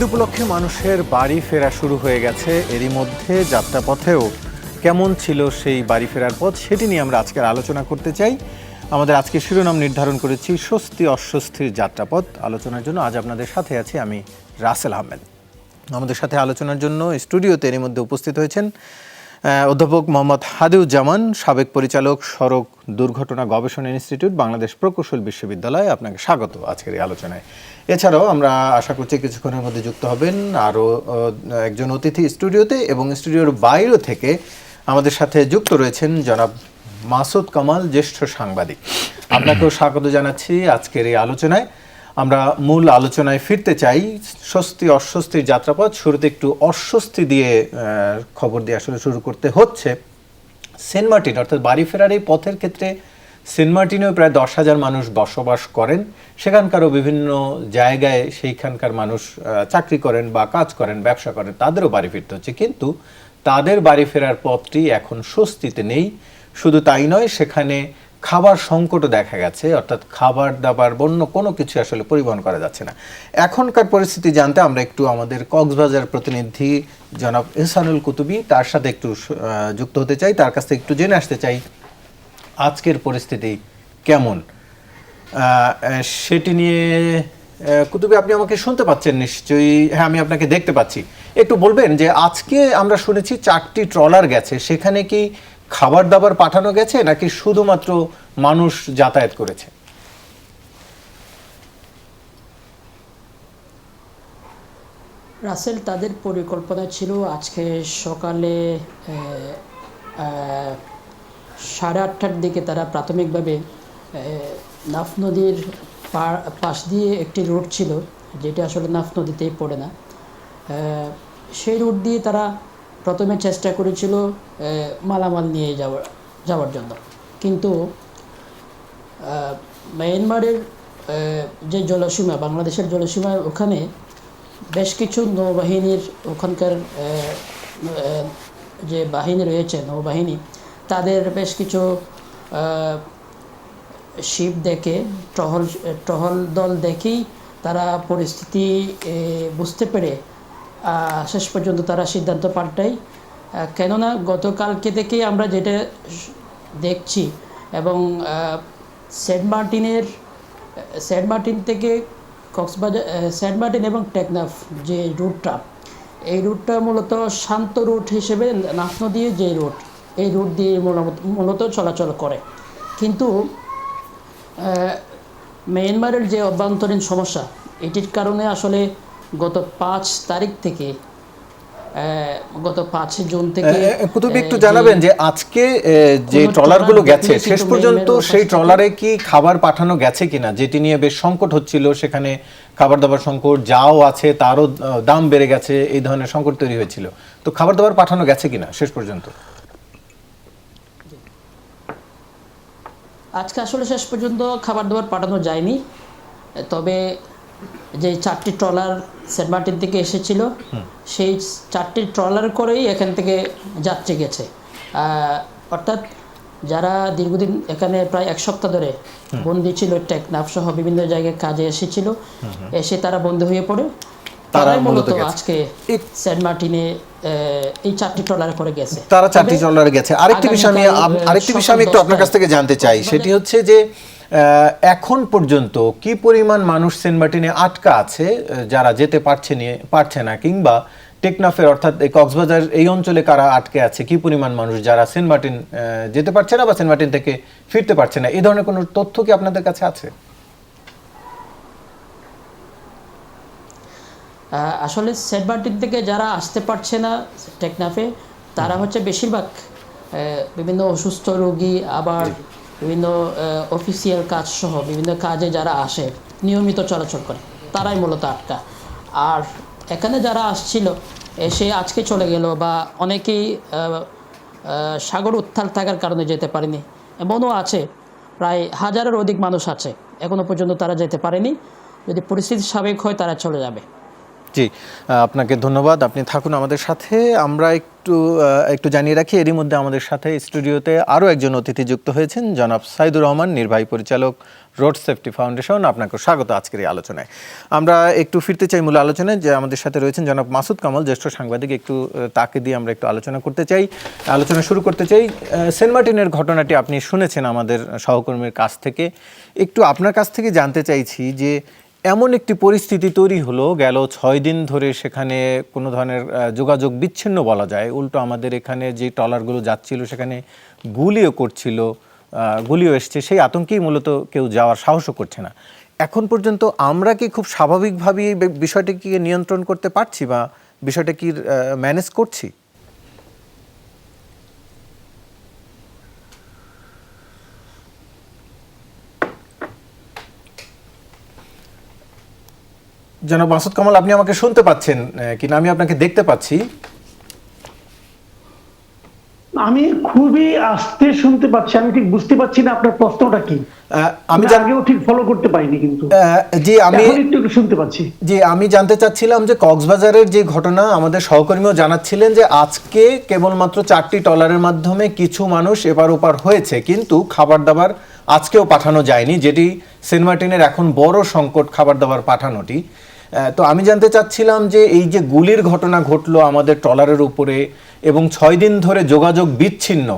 ঈদ উপলক্ষে মানুষের বাড়ি ফেরা শুরু হয়ে গেছে। এরই মধ্যে যাত্রাপথেও কেমন ছিল সেই বাড়ি ফেরার পথ, সেটি নিয়ে আমরা আজকের আলোচনা করতে চাই। আমাদের আজকে শিরোনাম নির্ধারণ করেছি স্বস্তি অস্বস্তির যাত্রাপথ। আলোচনার জন্য আজ আপনাদের সাথে আছি আমি রাসেল আহমেদ। আমাদের সাথে আলোচনার জন্য স্টুডিওতে এরই মধ্যে উপস্থিত হয়েছেন অধ্যাপক মোহাম্মদ হাদিউজ্জামান, সাবেক পরিচালক, সড়ক দুর্ঘটনা গবেষণা ইনস্টিটিউট, বাংলাদেশ প্রকৌশল বিশ্ববিদ্যালয়। আপনাকে স্বাগত আজকের এই আলোচনায়। এছাড়াও আমরা আশা করছি কিছুক্ষণের মধ্যে যুক্ত হবেন আরও একজন অতিথি স্টুডিওতে, এবং স্টুডিওর বাইরে থেকে আমাদের সাথে যুক্ত রয়েছেন জনাব মাসুদ কামাল, জ্যেষ্ঠ সাংবাদিক। আপনাকেও স্বাগত জানাচ্ছি আজকের এই আলোচনায়। আমরা মূল আলোচনায় ফিরতে চাই, স্বস্তি অস্বস্তির যাত্রাপথ। শুরুতে একটু অস্বস্তি দিয়ে খবর দিয়ে আসলে শুরু করতে হচ্ছে। সেন্ট মার্টিন অর্থাৎ বাড়ি ফেরার এই পথের ক্ষেত্রে সেন্ট মার্টিনেও প্রায় 10,000 মানুষ বসবাস করেন। সেখানকারও বিভিন্ন জায়গায় সেইখানকার মানুষ চাকরি করেন বা কাজ করেন, ব্যবসা করেন, তাদেরও বাড়ি ফিরতে হচ্ছে। কিন্তু তাদের বাড়ি ফেরার পথটি এখন স্বস্তিতে নেই। শুধু তাই নয়, সেখানে খাবার সংকটও দেখা গেছে, অর্থাৎ খাবার দাবার বন্য কোনো কিছু আসলে পরিবহন করা যাচ্ছে না। এখনকার পরিস্থিতি জানতে আমরা একটু আমাদের কক্সবাজার প্রতিনিধি জনাব ইহসানুল কুতুবী, তার সাথে একটু যুক্ত হতে চাই। তার কাছ থেকে একটু জেনে আসতে চাই আজকের পরিস্থিতি কেমন সেটি নিয়ে। কুতুবী, আপনি আমাকে শুনতে পাচ্ছেন নিশ্চয়ই? হ্যাঁ, আমি আপনাকে দেখতে পাচ্ছি। একটু বলবেন যে আজকে আমরা শুনেছি 4টি ট্রলার গেছে, সেখানে কি খাবার দাবার পাঠানো গেছে নাকি শুধুমাত্র মানুষ যাতায়াত করেছে? রাসেল, তাদের পরিকল্পনা ছিল আজকে সকালে 8:30টার দিকে তারা প্রাথমিকভাবে নাফ নদীর পাশ দিয়ে একটি রুট ছিল, যেটা আসলে নাফ নদীতেই পড়ে না। সেই রুট দিয়ে তারা প্রথমে চেষ্টা করেছিল মালামাল নিয়ে যাওয়ার জন্য। কিন্তু মায়ানমারের যে জলসীমা, বাংলাদেশের জলসীমা, ওখানে বেশ কিছু নৌবাহিনীর, ওখানকার যে বাহিনী রয়েছে নৌবাহিনী, তাদের বেশ কিছু শিপ দেখে, টহল দল দেখেই তারা পরিস্থিতি বুঝতে পেরে শেষ পর্যন্ত তারা সিদ্ধান্ত পাল্টায়। কেননা গতকালকে থেকেই আমরা যেটা দেখছি, এবং সেন্ট মার্টিন থেকে কক্সবাজার, সেন্ট মার্টিন এবং টেকনাফ যে রুটটা, এই রুটটা মূলত শান্ত রুট হিসেবে নাফ নদী যে রুট, এই রুট দিয়ে মূলত চলাচল করে। কিন্তু মায়ানমারের যে অভ্যন্তরীণ সমস্যা, এটির কারণে আসলে গত 5 তারিখ থেকে, গত 5 জুন থেকে কুতুবী, একটু জানাবেন যে আজকে যে ট্রলারগুলো গেছে শেষ পর্যন্ত সেই ট্রলারে কি খাবার পাঠানো গেছে কিনা, যেটি নিয়ে বেশ সংকট হচ্ছিল। সেখানে খাবার দাবার সংকট, যাও আছে তারও দাম বেড়ে গেছে, এই ধরনের সংকট তৈরি হয়েছিল। তো খাবার দাবার পাঠানো গেছে কিনা শেষ পর্যন্ত? আজকে আসলে শেষ পর্যন্ত খাবার দাবার পাঠানো যায়নি। তবে যে 4টি ট্রলার সেন্ট মার্টিন থেকে এসেছিল, সেই 4টি ট্রলার করেই এখান থেকে যাত্রী গেছে। অর্থাৎ যারা দীর্ঘদিন এখানে প্রায় 1 সপ্তাহ ধরে বন্দী ছিল, টেকনাফ সহ বিভিন্ন জায়গায় কাজে এসেছিল, এসে তারা বন্দী হয়ে পড়ে, তারাই মূলত আজকে সেন্ট মার্টিনে এই 4টি ট্রলার করে গেছে। তারা 4টি ট্রলারে গেছে। আরেকটি বিষয় আমি একটু আপনার কাছ থেকে জানতে চাই, সেটি হচ্ছে যে এখন পর্যন্ত কি পরিমাণ মানুষ সেন্ট মার্টিনে আটকা আছে, যারা যেতে পারছে না, কিংবা টেকনাফের অর্থাৎ এই কক্সবাজার এই অঞ্চলে কারা আটকে আছে, কি পরিমাণ মানুষ যারা সেন্ট মার্টিন যেতে পারছে না বা সেন্ট মার্টিন থেকে ফিরতে পারছে না, এই ধরনের কোনো তথ্য কি আপনাদের কাছে আছে? আসলে সেন্ট মার্টিন থেকে যারা আসতে পারছে না টেকনাফে, তারা হচ্ছে বেশিরভাগ বিভিন্ন অসুস্থ রোগী, আবার বিভিন্ন অফিসিয়াল কাজ সহ বিভিন্ন কাজে যারা আসে, নিয়মিত চলাচল করে, তারাই মূলত আটকা। আর এখানে যারা আসছিল এসে আজকে চলে গেল, বা অনেকেই সাগর উত্তাল থাকার কারণে যেতে পারেনি, এমনও আছে প্রায় 1000-এর অধিক মানুষ আছে এখনও পর্যন্ত তারা যেতে পারেনি। যদি পরিস্থিতি স্বাভাবিক হয় তারা চলে যাবে। জি, আপনাকে ধন্যবাদ। আপনি থাকুন আমাদের সাথে। আমরা একটু জানিয়ে রাখি, এরই মধ্যে আমাদের সাথে স্টুডিওতে আরও একজন অতিথি যুক্ত হয়েছেন, জনাব সাইদুর রহমান, নির্বাহী পরিচালক, রোড সেফটি ফাউন্ডেশন। আপনাকে স্বাগত আজকের এই আলোচনায়। আমরা একটু ফিরতে চাই মূল আলোচনায়, যে আমাদের সাথে রয়েছেন জনাব মাসুদ কামাল, জ্যেষ্ঠ সাংবাদিক। একটু তাকে দিয়ে আমরা একটু আলোচনা শুরু করতে চাই। সেন্ট মার্টিনের ঘটনাটি আপনি শুনেছেন আমাদের সহকর্মীর কাছ থেকে। একটু আপনার কাছ থেকে জানতে চাইছি যে এমন একটি পরিস্থিতি তৈরি হলো, গেল 6 দিন ধরে সেখানে কোনো ধরনের যোগাযোগ বিচ্ছিন্ন বলা যায়। উল্টো আমাদের এখানে যে ট্রলারগুলো যাচ্ছিল সেখানে গুলিও এসছে। সেই আতঙ্কেই মূলত কেউ যাওয়ার সাহসও করছে না। এখন পর্যন্ত আমরা কি খুব স্বাভাবিকভাবেই এই বিষয়টিকে নিয়ন্ত্রণ করতে পারছি বা বিষয়টা কি ম্যানেজ করছি? জনাব মাসুদ কামাল, আপনি আমাকে শুনতে পাচ্ছেন কিনা? আমি আপনাকে দেখতে পাচ্ছি। আমি খুবই আস্তে শুনতে পাচ্ছি, আমি ঠিক বুঝতে পারছি না আপনার প্রশ্নটা কি। আমি আগেও ঠিক ফলো করতে পারিনি, কিন্তু জি আমি একটু শুনতে পাচ্ছি। জি, আমি জানতে চাচ্ছিলাম যে কক্সবাজারের যে ঘটনা, আমাদের সহকর্মীও জানাচ্ছিলেন যে আজকে কেবলমাত্র 4টি ট্রলারের মাধ্যমে কিছু মানুষ এপার ওপার হয়েছে, কিন্তু খাবার দাবার আজকেও পাঠানো যায়নি, যেটি সেন্ট মার্টিনের এখন বড় সংকট, খাবার দাবার পাঠানোটি। তো আমি জানতে চাচ্ছিলাম যে এই যে গুলির ঘটনা ঘটলো আমাদের ট্রলারের উপরে এবং 6 দিন ধরে যোগাযোগ বিচ্ছিন্ন,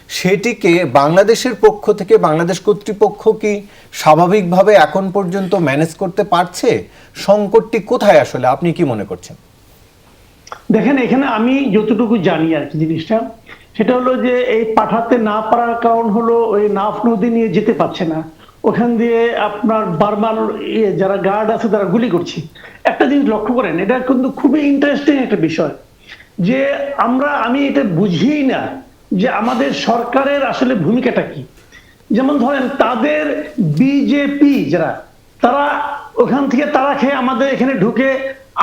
সেটিকে বাংলাদেশের পক্ষ থেকে বাংলাদেশ কর্তৃপক্ষ কি স্বাভাবিকভাবে এখন পর্যন্ত ম্যানেজ করতে পারছে? সংকটটি কোথায় আসলে, আপনি কি মনে করছেন? দেখেন, এখানে আমি যতটুকু জানি আর কি জিনিসটা, সেটা হলো যে এই পাঠাতে না পারার কারণ হলো ওই নাফ নদী নিয়ে যেতে পারছে না, ওখান দিয়ে আপনার বারবার যারা গার্ড আছে তারা গুলি করছে। একটা জিনিস লক্ষ্য করেন, এটা কিন্তু খুবই ইন্টারেস্টিং একটা বিষয়, যে আমি এটা বুঝি না যে আমাদের সরকারের আসলে ভূমিকাটা কি। যেমন ধরেন, তাদের বিজেপি যারা, তারা ওখান থেকে তারা খেয়ে আমাদের এখানে ঢুকে,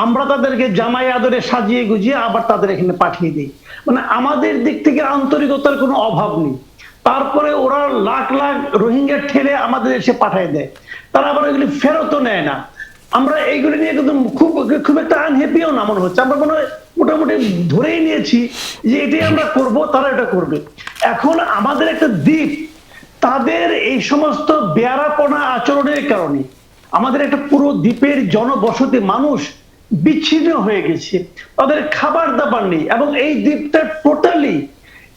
আমরা তাদেরকে জামাই আদরে সাজিয়ে গুজিয়ে আবার তাদের এখানে পাঠিয়ে দিই। মানে আমাদের দিক থেকে আন্তরিকতার কোনো অভাব নেই। তারপরে ওরা লাখ লাখ রোহিঙ্গা ঠেলে আমাদের এসে পাঠিয়ে দেয়, তারা আবার এগুলি ফেরতও নেয় না। আমরা এইগুলি নিয়ে কিন্তু খুব একটা আনহ্যাপিও না মনে হচ্ছে। আমরা মোটামুটি ধরেই নিয়েছি যে এটাই আমরা করব, তারা এটা করবে। এখন আমাদের একটা দ্বীপ, তাদের এই সমস্ত বেয়ারাপনা আচরণের কারণে আমাদের একটা পুরো দ্বীপের জনবসতি মানুষ বিচ্ছিন্ন হয়ে গেছে, তাদের খাবার দাবার নেই। এবং এই দ্বীপটা টোটালি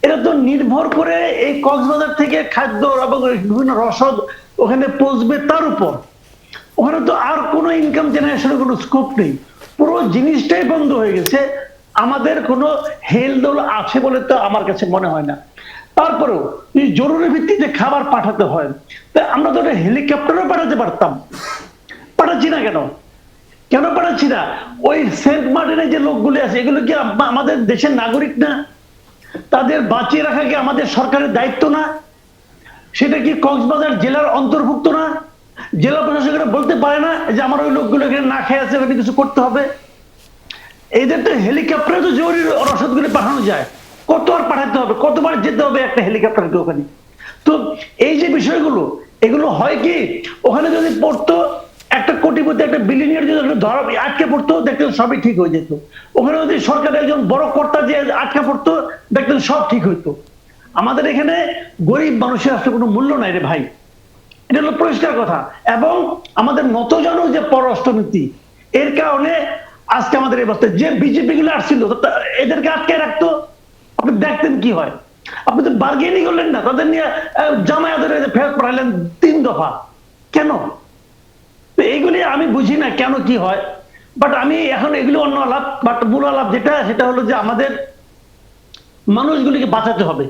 এটা তো নির্ভর করে এই কক্সবাজার থেকে খাদ্য এবং বিভিন্ন রসদ ওখানে পৌঁছবে, তার উপর ওখানে তো আর কোনো ইনকাম জেনারেশনের কোনো স্কোপ নেই। পুরো জিনিসটাই বন্ধ হয়ে গেছে। আমাদের কোনো হেলদোল আছে বলে তো আমার কাছে মনে হয় না। তারপরেও জরুরি ভিত্তিতে খাবার পাঠাতে হয়, তা আমরা তো হেলিকপ্টারও পাঠাতে পারতাম, পাঠাচ্ছি না কেন? কেন পাঠাচ্ছি না? ওই সেন্ট মার্টিনে যে লোকগুলি আছে, এগুলো কি আমাদের দেশের নাগরিক না? তাদের বাঁচিয়ে রাখা কি আমাদের সরকারের দায়িত্ব না? সেটা কি কক্সবাজার জেলার অন্তর্ভুক্ত না? জেলা প্রশাসকেরা বলতে পারে না যে আমার ওই লোকগুলো এখানে না খেয়ে আছে, ওখানে কিছু করতে হবে? এদের তো হেলিকপ্টারে তো জরুরি রসদগুলি পাঠানো যায়, কত আর পাঠাতে হবে, কতবার যেতে হবে একটা হেলিকপ্টারকে ওখানে? তো এই যে বিষয়গুলো, এগুলো হয় কি, ওখানে যদি পড়তো একটা কোটিপতি, একটা বিলিয়নিয়ার যদি ধরা আটকে পড়তো, দেখতেন সবই ঠিক হয়ে যেত। ওখানে যদি সরকারের একজন বড় কর্তা যে আটকে পড়তো, দেখতেন সব ঠিক হইতো। আমাদের এখানে গরিব মানুষের আসলে কোনো মূল্য নাই রে ভাই, এটা হলো পরিষ্কার কথা। এবং আমাদের নতজানু যে পররাষ্ট্রনীতি, এর কারণে আজকে আমাদের এই অবস্থা। যে বিজেপি গুলো আসছিল এদেরকে আটকে রাখতো, আপনি দেখতেন কি হয়। আপনি তো বার্গেনিং করলেন না, তাদের নিয়ে জামায়াতের ফেরত পাঠালেন 3 দফা। কেন? তো এইগুলি আমি বুঝি না কেন কি হয়। বাট আমি এখন এগুলো অন্য আলাপ, বাট মূল আলাপ যেটা, সেটা হলো যে আমাদের মানুষগুলিকে বাঁচাতে হবে।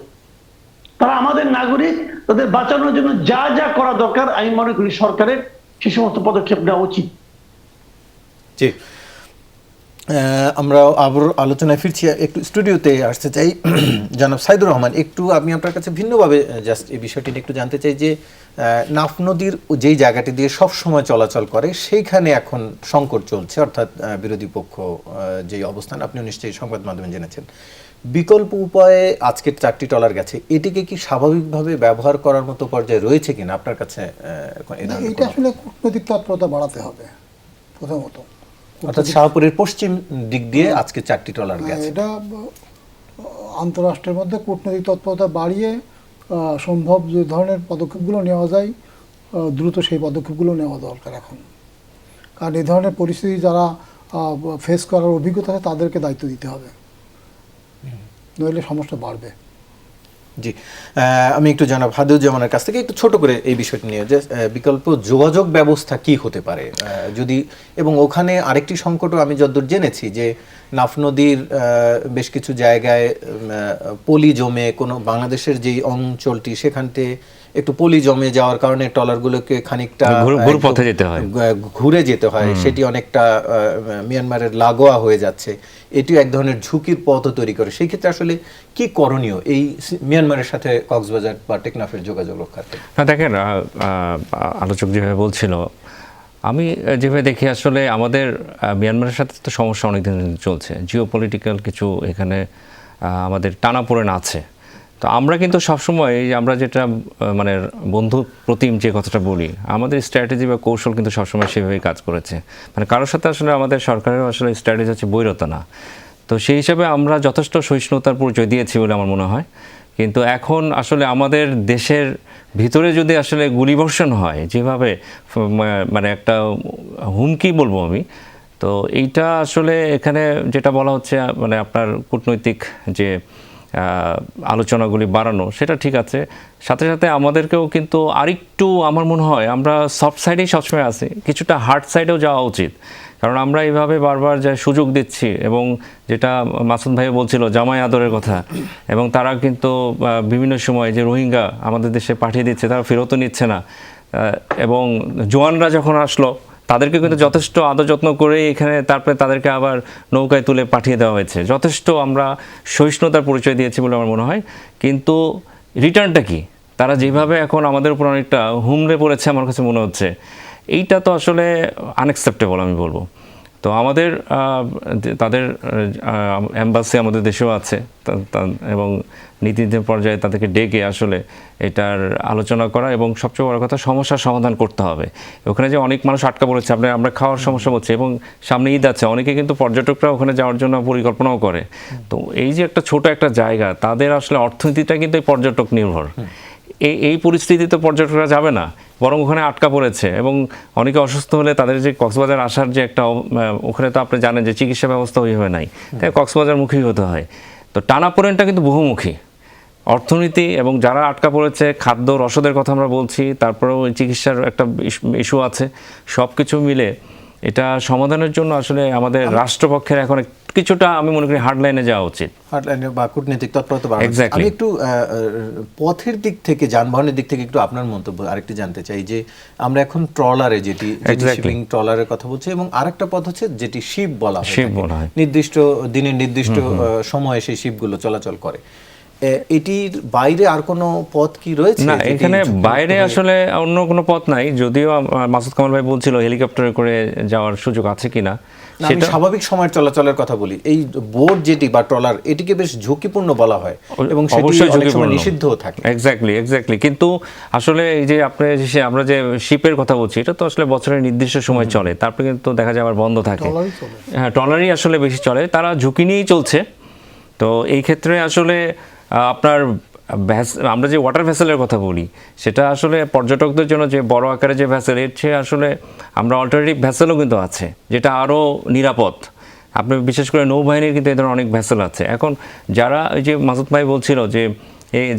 তারা আমাদের নাগরিক, তাদের বাঁচানোর জন্য যা যা করা দরকার আমি মনে করি সরকারের সে সমস্ত পদক্ষেপ নেওয়া উচিত। জি, আমরা আবার আলোচনায় ফিরছি। একটু স্টুডিওতে আসতে চাই জনাব সাইদুর রহমান, একটু আমি আপনার কাছে ভিন্নভাবে জাস্ট এই বিষয়টি একটু জানতে চাই যে নাফ নদীর যেই জায়গাটি দিয়ে সব সময় চলাচল করে সেইখানে এখন সংকট চলছে, অর্থাৎ বিরোধী পক্ষ যেই অবস্থান, আপনি নিশ্চয়ই সংবাদ মাধ্যমে জেনেছেন। বিকল্প উপায়ে আজকের 4টি ট্রলার গেছে, এটিকে কি স্বাভাবিকভাবে ব্যবহার করার মতো পর্যায়ে রয়েছে কিনা আপনার কাছে? এটা আসলে কূটনৈতিক তৎপরতা বাড়াতে হবে প্রথমত, অর্থাৎ শাহপুরের পশ্চিম দিক দিয়ে আজকে 4টি ট্রলার গেছে। এটা আন্তঃরাষ্ট্রের মধ্যে কূটনৈতিক তৎপরতা বাড়িয়ে সম্ভব যে ধরনের পদক্ষেপগুলো নেওয়া যায় দ্রুত সেই পদক্ষেপগুলো নেওয়া দরকার এখন, কারণ এই ধরনের পরিস্থিতি যারা ফেস করার অভিজ্ঞতা আছে তাদেরকে দায়িত্ব দিতে হবে, নইলে সমস্যা বাড়বে। জি, আমি একটু জানাব হাদিউজ্জামানের কাছ থেকে একটু ছোট করে এই বিষয়টি নিয়ে যে বিকল্প যোগাযোগ ব্যবস্থা কি হতে পারে যদি, এবং ওখানে আরেকটি সংকটও আমি যতদূর জেনেছি যে নাফ নদীর বেশ কিছু জায়গায় পলি জমে, কোনো বাংলাদেশের যেই অঞ্চলটি সেখানতে একটু পলি জমে যাওয়ার কারণে ট্রলারগুলোকে খানিকটা পথে যেতে হয়, ঘুরে যেতে হয়, সেটি অনেকটা মিয়ানমারের লাগোয়া হয়ে যাচ্ছে। এটিও এক ধরনের ঝুঁকির পথও তৈরি করে। সেই ক্ষেত্রে আসলে কি করণীয় এই মিয়ানমারের সাথে কক্সবাজার বা টেকনাফের যোগাযোগ রক্ষার্থে? না দেখেন, আলোচক যেভাবে বলছিল, আমি যেভাবে দেখি আসলে আমাদের মিয়ানমারের সাথে তো সমস্যা অনেকদিন চলছে, জিওপলিটিক্যাল কিছু এখানে আমাদের টানাপোড়েন আছে। তো আমরা কিন্তু সবসময় আমরা যেটা মানে বন্ধু প্রতিম যে কথাটা বলি, আমাদের স্ট্র্যাটেজি বা কৌশল কিন্তু সবসময় সেভাবেই কাজ করেছে। মানে কারোর সাথে আসলে আমাদের সরকারের আসলে স্ট্র্যাটেজি হচ্ছে বৈরতা না। তো সেই হিসাবে আমরা যথেষ্ট সহিষ্ণুতার পরিচয় দিয়েছি বলে আমার মনে হয়। কিন্তু এখন আসলে আমাদের দেশের ভিতরে যদি আসলে গুলিবর্ষণ হয় যেভাবে, মানে একটা হুমকি বলবো আমি, তো এইটা আসলে এখানে যেটা বলা হচ্ছে মানে আপনার কূটনৈতিক যে আলোচনাগুলি বাড়ানো, সেটা ঠিক আছে, সাথে সাথে আমাদেরকেও কিন্তু আরেকটু আমার মনে হয় আমরা সফট সাইডেই সবসময় আছি, কিছুটা হার্ড সাইডেও যাওয়া উচিত। কারণ আমরা এইভাবে বারবার যে সুযোগ দিচ্ছি, এবং যেটা মাসুদ ভাই বলছিল জামাই আদরের কথা, এবং তারা কিন্তু বিভিন্ন সময় যে রোহিঙ্গা আমাদের দেশে পাঠিয়ে দিচ্ছে, তারা ফেরতও নিচ্ছে না, এবং জোয়ানরা যখন আসলো তাদেরকে কিন্তু যথেষ্ট আদর যত্ন করে এখানে তারপরে তাদেরকে আবার নৌকায় তুলে পাঠিয়ে দেওয়া হয়েছে। যথেষ্ট আমরা সহিষ্ণুতার পরিচয় দিয়েছি বলে আমার মনে হয়। কিন্তু রিটার্নটা কি? তারা যেভাবে এখন আমাদের উপর অনেকটা হুমড়ে পড়েছে আমার কাছে মনে হচ্ছে, এইটা তো আসলে আনএক্সেপ্টেবল আমি বলবো। তো আমাদের তাদের এম্বাসি আমাদের দেশেও আছে, এবং নীতি পর্যায়ে তাদেরকে ডেকে আসলে এটার আলোচনা করা, এবং সবচেয়ে বড় কথা সমস্যার সমাধান করতে হবে। ওখানে যে অনেক মানুষ আটকা পড়েছে, আমরা খাওয়ার সমস্যা হচ্ছে, এবং সামনে ঈদ আছে, অনেকে কিন্তু পর্যটকরা ওখানে যাওয়ার জন্য পরিকল্পনাও করে। তো এই যে একটা ছোট একটা জায়গা, তাদের আসলে অর্থনীতিটা কিন্তু এই পর্যটক নির্ভর। এই পরিস্থিতিতে পর্যটকরা যাবে না, বরং ওখানে আটকা পড়েছে, এবং অনেকে অসুস্থ হলে তাদের যে কক্সবাজার আসার যে একটা, ওখানে তো আপনি জানেন যে চিকিৎসা ব্যবস্থা ওইভাবে নাই, তাই কক্সবাজারমুখী হতে হয়। তো টানাপোড়েনটা কিন্তু বহুমুখী, অর্থনীতি এবং যারা আটকা পড়েছে, খাদ্য রসদের কথা আমরা বলছি, তারপরেও চিকিৎসার একটা ইস্যু আছে, সব কিছু মিলে এটা সমাধানের জন্য আসলে আমাদের রাষ্ট্রপক্ষের এখন কিছুটা আমি মনে করি হার্ডলাইনে যাওয়া উচিত, হার্ডলাইনে বা কূটনৈতিক তৎপরতা বাড়ানো। আমি একটু পথের দিক থেকে, যানবাহনের দিক থেকে একটু আপনার মন্তব্য আরেকটি জানতে চাই যে আমরা এখন ট্রলারে যেটি শিপিং ট্রলারের কথা বলছি, এবং আরেকটা পথ হচ্ছে যেটি শিপ বলা হয়, নির্দিষ্ট দিনের নির্দিষ্ট সময়ে সেই শিপগুলো চলাচল করে। এটির বাইরে আর কোনো পথ কি রয়েছে? না, এখানে বাইরে আসলে অন্য কোনো পথ নাই, যদিও মাসুদ কামাল ভাই বলছিল হেলিকপ্টারে করে যাওয়ার সুযোগ আছে কিনা। সেটা স্বাভাবিক সময়ের চলাচলের কথা বলি, এই বোট যেটি বা ট্রলার এটিকে বেশ ঝুঁকিপূর্ণ বলা হয়, এবং অবশ্যই ঝুঁকিপূর্ণ, নিষিদ্ধও থাকে। এক্স্যাক্টলি। কিন্তু আসলে এই যে আমরা যে শিপের কথা বলছি, এটা তো আসলে বছরের নির্দিষ্ট সময় চলে, তারপরে কিন্তু দেখা যায় আবার বন্ধ থাকে। হ্যাঁ, ট্রলারই আসলে বেশি চলে, তারা ঝুঁকি নিয়েই চলছে। তো এই ক্ষেত্রে আসলে আপনার আমরা যে ওয়াটার ভেসেলের কথা বলি, সেটা আসলে পর্যটকদের জন্য যে বড় আকারে যে ভেসেল, এর চেয়ে আসলে আমরা অল্টারনেটিভ ভেসেলও কিন্তু আছে, যেটা আরও নিরাপদ। আপনি বিশেষ করে নৌবাহিনীর কিন্তু এই ধরনের অনেক ভেসেল আছে। এখন যারা ওই যে মাসুদ ভাই বলছিল যে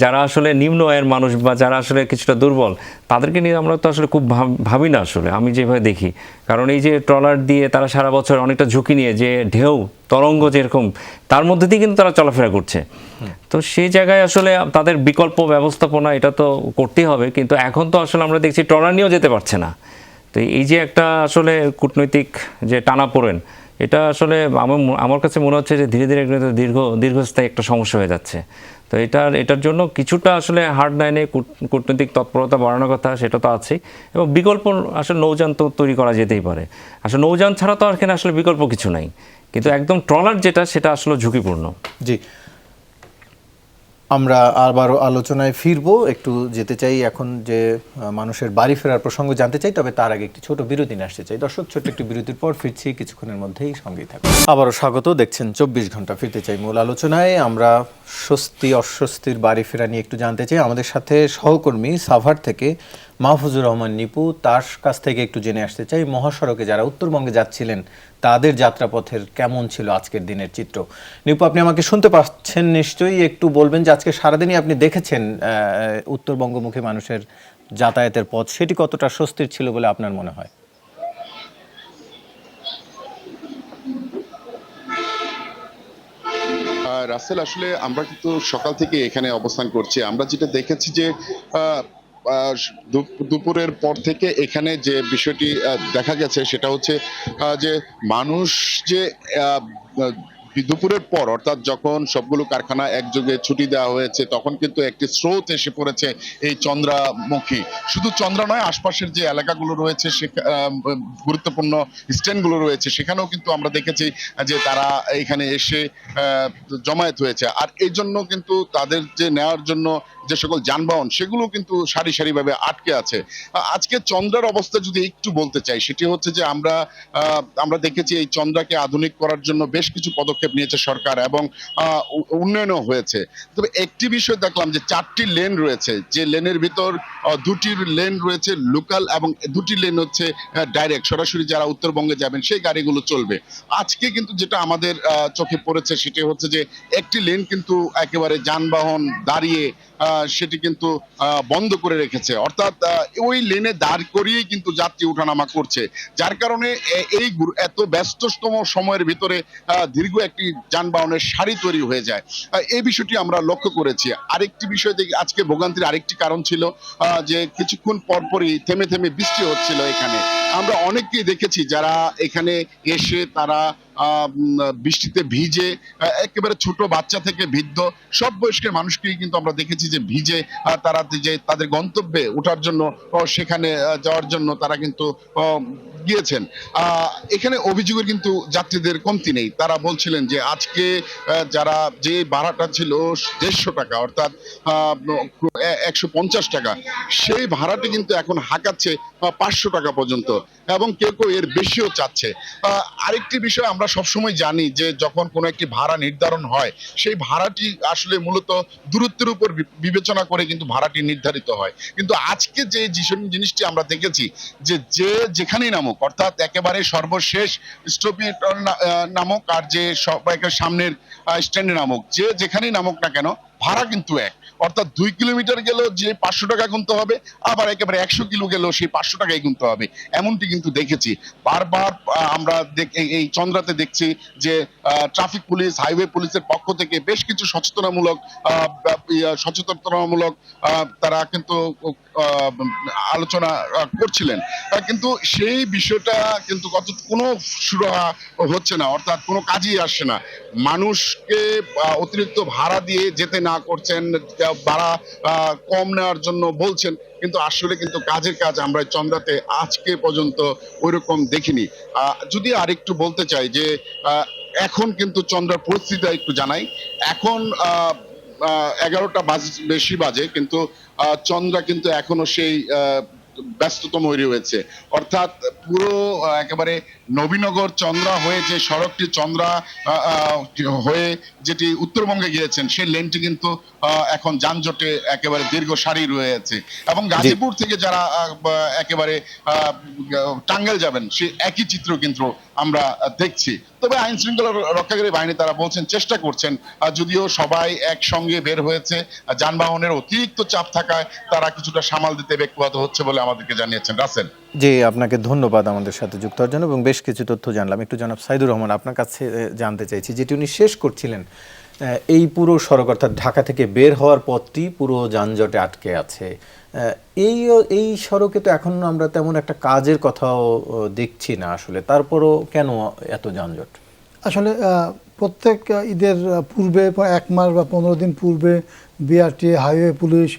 যারা আসলে নিম্ন আয়ের মানুষ বা যারা আসলে কিছুটা দুর্বল, তাদেরকে নিয়ে আমরা তো আসলে খুব ভাবি না আসলে, আমি যেভাবে দেখি। কারণ এই যে ট্রলার দিয়ে তারা সারা বছর অনেকটা ঝুঁকি নিয়ে, যে ঢেউ তরঙ্গ যেরকম, তার মধ্যে দিয়ে কিন্তু তারা চলাফেরা করছে। তো সেই জায়গায় আসলে তাদের বিকল্প ব্যবস্থাপনা এটা তো করতেই হবে। কিন্তু এখন তো আসলে আমরা দেখছি ট্রলার নিয়েও যেতে পারছে না। তো এই যে একটা আসলে কূটনৈতিক যে টানাপোড়েন, এটা আসলে আমার কাছে মনে হচ্ছে যে ধীরে ধীরে দীর্ঘস্থায়ী একটা সমস্যা হয়ে যাচ্ছে। তো এটার জন্য কিছুটা আসলে হার্ড লাইনে কূটনৈতিক তৎপরতা বাড়ানোর কথা, সেটা তো আছেই, এবং বিকল্প আসলে নৌযান তো তৈরি করা যেতেই পারে। আসলে নৌযান ছাড়া তো এখানে আসলে বিকল্প কিছু নাই, কিন্তু একদম ট্রলার যেটা, সেটা আসলে ঝুঁকিপূর্ণ। জি, আমরা আবারও আলোচনায় ফিরবো, একটু যেতে চাই এখন যে মানুষের বাড়ি ফেরার প্রসঙ্গ জানতে চাই, তবে তার আগে একটি ছোট বিরতি নিয়ে আসতে চাই। দর্শক, ছোট্ট একটি বিরতির পর ফিরছি, কিছুক্ষণের মধ্যেই সঙ্গেই থাকুন। আবারও স্বাগত, দেখছেন 24 ঘন্টা। ফিরতে চাই মূল আলোচনায়। আমরা স্বস্তি অস্বস্তির বাড়ি ফেরা নিয়ে একটু জানতে চাই। আমাদের সাথে সহকর্মী সাভার থেকে মাহফুজুর রহমান নিপু, তার কাছ থেকে একটু জেনে আসতে চাই মহাসড়কে যারা উত্তরবঙ্গে যাচ্ছিলেন তাদের যাত্রাপথের কেমন ছিল আজকের দিনের চিত্র। নিপু, আপনি আমাকে শুনতে পাচ্ছেন নিশ্চয়ই, একটু বলবেন যে আজকে সারাদিনই আপনি দেখেছেন উত্তরবঙ্গমুখী মানুষের যাতায়াতের পথ, সেটি কতটা স্বস্তির ছিল বলে আপনার মনে হয়? রাসেল, আসলে আমরা কিন্তু সকাল থেকে এখানে অবস্থান করছি। আমরা যেটা দেখেছি যে আহ, আহ, দুপুরের পর থেকে এখানে যে বিষয়টি দেখা গেছে সেটা হচ্ছে যে মানুষ যে আহ, আহ, দুপুরের পর, অর্থাৎ যখন সবগুলো কারখানা একযোগে ছুটি দেওয়া হয়েছে, তখন কিন্তু একটি স্রোত এসে পড়েছে এই চন্দ্রামুখী। শুধু চন্দ্রা নয়, আশপাশের যে এলাকাগুলো রয়েছে, গুরুত্বপূর্ণ স্ট্যান্ডগুলো রয়েছে, সেখানেও কিন্তু আমরা দেখেছি যে তারা এখানে এসে জমায়েত হয়েছে। আর এই জন্য কিন্তু তাদের যে নেওয়ার জন্য যে সকল যানবাহন, সেগুলো কিন্তু সারি সারিভাবে আটকে আছে। আজকে চন্দ্রার অবস্থা যদি একটু বলতে চাই, সেটি হচ্ছে যে আমরা দেখেছি এই চন্দ্রাকে আধুনিক করার জন্য বেশ কিছু পদক্ষেপ নিয়েছে সরকার, এবং উন্নয়নও হয়েছে। তবে একটি বিষয় দেখলাম যে 4টি লেন রয়েছে, যে লেনের ভিতর 2টি লেন রয়েছে লোকাল, এবং 2টি লেন হচ্ছে ডাইরেক্ট, সরাসরি যারা উত্তরবঙ্গে যাবেন সেই গাড়িগুলো চলবে। আজকে কিন্তু যেটা আমাদের চোখে পড়েছে সেটি হচ্ছে যে একটি লেন কিন্তু একেবারে যানবাহন দাঁড়িয়ে সেটি কিন্তু বন্ধ করে রেখেছে, অর্থাৎ ওই লেনে দাঁড় করিয়েই কিন্তু যাত্রী ওঠানামা করছে, যার কারণে এই এত ব্যস্ততম সময়ের ভিতরে দীর্ঘ একটি যানবাহনের সারি তৈরি হয়ে যায়। এই বিষয়টি আমরা লক্ষ্য করেছি। আরেকটি বিষয় দেখি, আজকে ভোগান্তির আরেকটি কারণ ছিল যে কিছুক্ষণ পরপরই থেমে থেমে বৃষ্টি হচ্ছিল এখানে। আমরা অনেককেই দেখেছি যারা এখানে এসে তারা বৃষ্টিতে ভিজে, একেবারে ছোট বাচ্চা থেকে বৃদ্ধ সব বয়স্কের মানুষকেই কিন্তু আমরা দেখেছি যে ভিজে তারা যে তাদের গন্তব্যে ওঠার জন্য, সেখানে যাওয়ার জন্য তারা কিন্তু গিয়েছেন। এখানে অভিযোগের কিন্তু যাত্রীদের কমতি নেই। তারা বলছিলেন যে আজকে যারা যে ভাড়াটা ছিল 150 টাকা, অর্থাৎ 150 টাকা, সেই ভাড়াটি কিন্তু এখন হাঁকাচ্ছে 500 টাকা পর্যন্ত, এবং কেউ কেউ এর বেশিও চাচ্ছে। আরেকটি বিষয় আমরা সবসময় জানি যে যখন কোনো একটি ভাড়া নির্ধারণ হয়, সেই ভাড়াটি আসলে মূলত দূরত্বের উপর বিবেচনা করে কিন্তু ভাড়াটি নির্ধারিত হয়। কিন্তু আজকে যে জিনিসটি আমরা দেখেছি যে যেখানেই নামুক, অর্থাৎ একেবারে সর্বশেষ স্টপে নামুক আর যে সবাইকার সামনের স্ট্যান্ডে নামুক, যেখানেই নামুক না কেন, ভাড়া কিন্তু এক। অর্থাৎ 2 কিলোমিটার গেলেও যে 500 টাকা গুনতে হবে, আবার একেবারে 100 কিলো গেলেও সেই 500 টাকাই গুনতে হবে, এমনটি কিন্তু দেখেছি বারবার। আমরা এই চন্দ্রাতে দেখছি যে ট্রাফিক পুলিশ, হাইওয়ে পুলিশের পক্ষ থেকে বেশ কিছু সচেতনতামূলক তারা কিন্তু আলোচনা করছিলেন, কিন্তু সেই বিষয়টা কিন্তু কোনো সুরাহা হচ্ছে না, অর্থাৎ কোনো কাজই আসছে না। মানুষকে অতিরিক্ত ভাড়া দিয়ে যেতে না করছেন, ভাড়া কম নেওয়ার জন্য বলছেন, কিন্তু আসলে কিন্তু কাজের কাজ আমরা চন্দ্রাতে আজকে পর্যন্ত ওইরকম দেখিনি। যদি আরেকটু বলতে চাই যে এখন কিন্তু চন্দ্রার পরিস্থিতি একটু জানাই। এখন 11টা বেশি বাজে, কিন্তু চন্দ্রা কিন্তু এখনো সেই ব্যস্ততম রয়েছে, অর্থাৎ পুরো একেবারে নবীনগর চন্দ্রা হয়ে যে সড়কটি চন্দ্রা হয়ে যেটি উত্তরবঙ্গে গিয়েছেন, সেই লেনটি কিন্তু এখন যানজটে একেবারে দীর্ঘ সারি রয়েছে, এবং গাজীপুর থেকে যারা একেবারে টাঙ্গাইল যাবেন সেই একই চিত্র কিন্তু আমরা দেখছি। তবে আইন শৃঙ্খলা রক্ষাকারী বাহিনী তারা বলছেন চেষ্টা করছেন, যদিও সবাই একসঙ্গে বের হয়েছে, যানবাহনের অতিরিক্ত চাপ থাকায় তারা কিছুটা সামাল দিতে ব্যক্তিগত হচ্ছে বলে আমাদেরকে জানিয়েছেন। রাসেল, জি, আপনাকে ধন্যবাদ আমাদের সাথে যুক্ত হওয়ার জন্য, এবং বেশ কিছু তথ্য জানলাম। একটু জনাব সাইদুর রহমান, আপনার কাছে জানতে চাইছি, যেটি উনি শেষ করছিলেন, এই পুরো সড়ক অর্থাৎ ঢাকা থেকে বের হওয়ার পথটি পুরো যানজটে আটকে আছে। এই সড়কে তো এখন আমরা তেমন একটা কাজের কথাও দেখছি না আসলে, তারপরও কেন এত যানজট? আসলে প্রত্যেক ঈদের পূর্বে 1 মাস বা 15 দিন পূর্বে বিআরটি, হাইওয়ে পুলিশ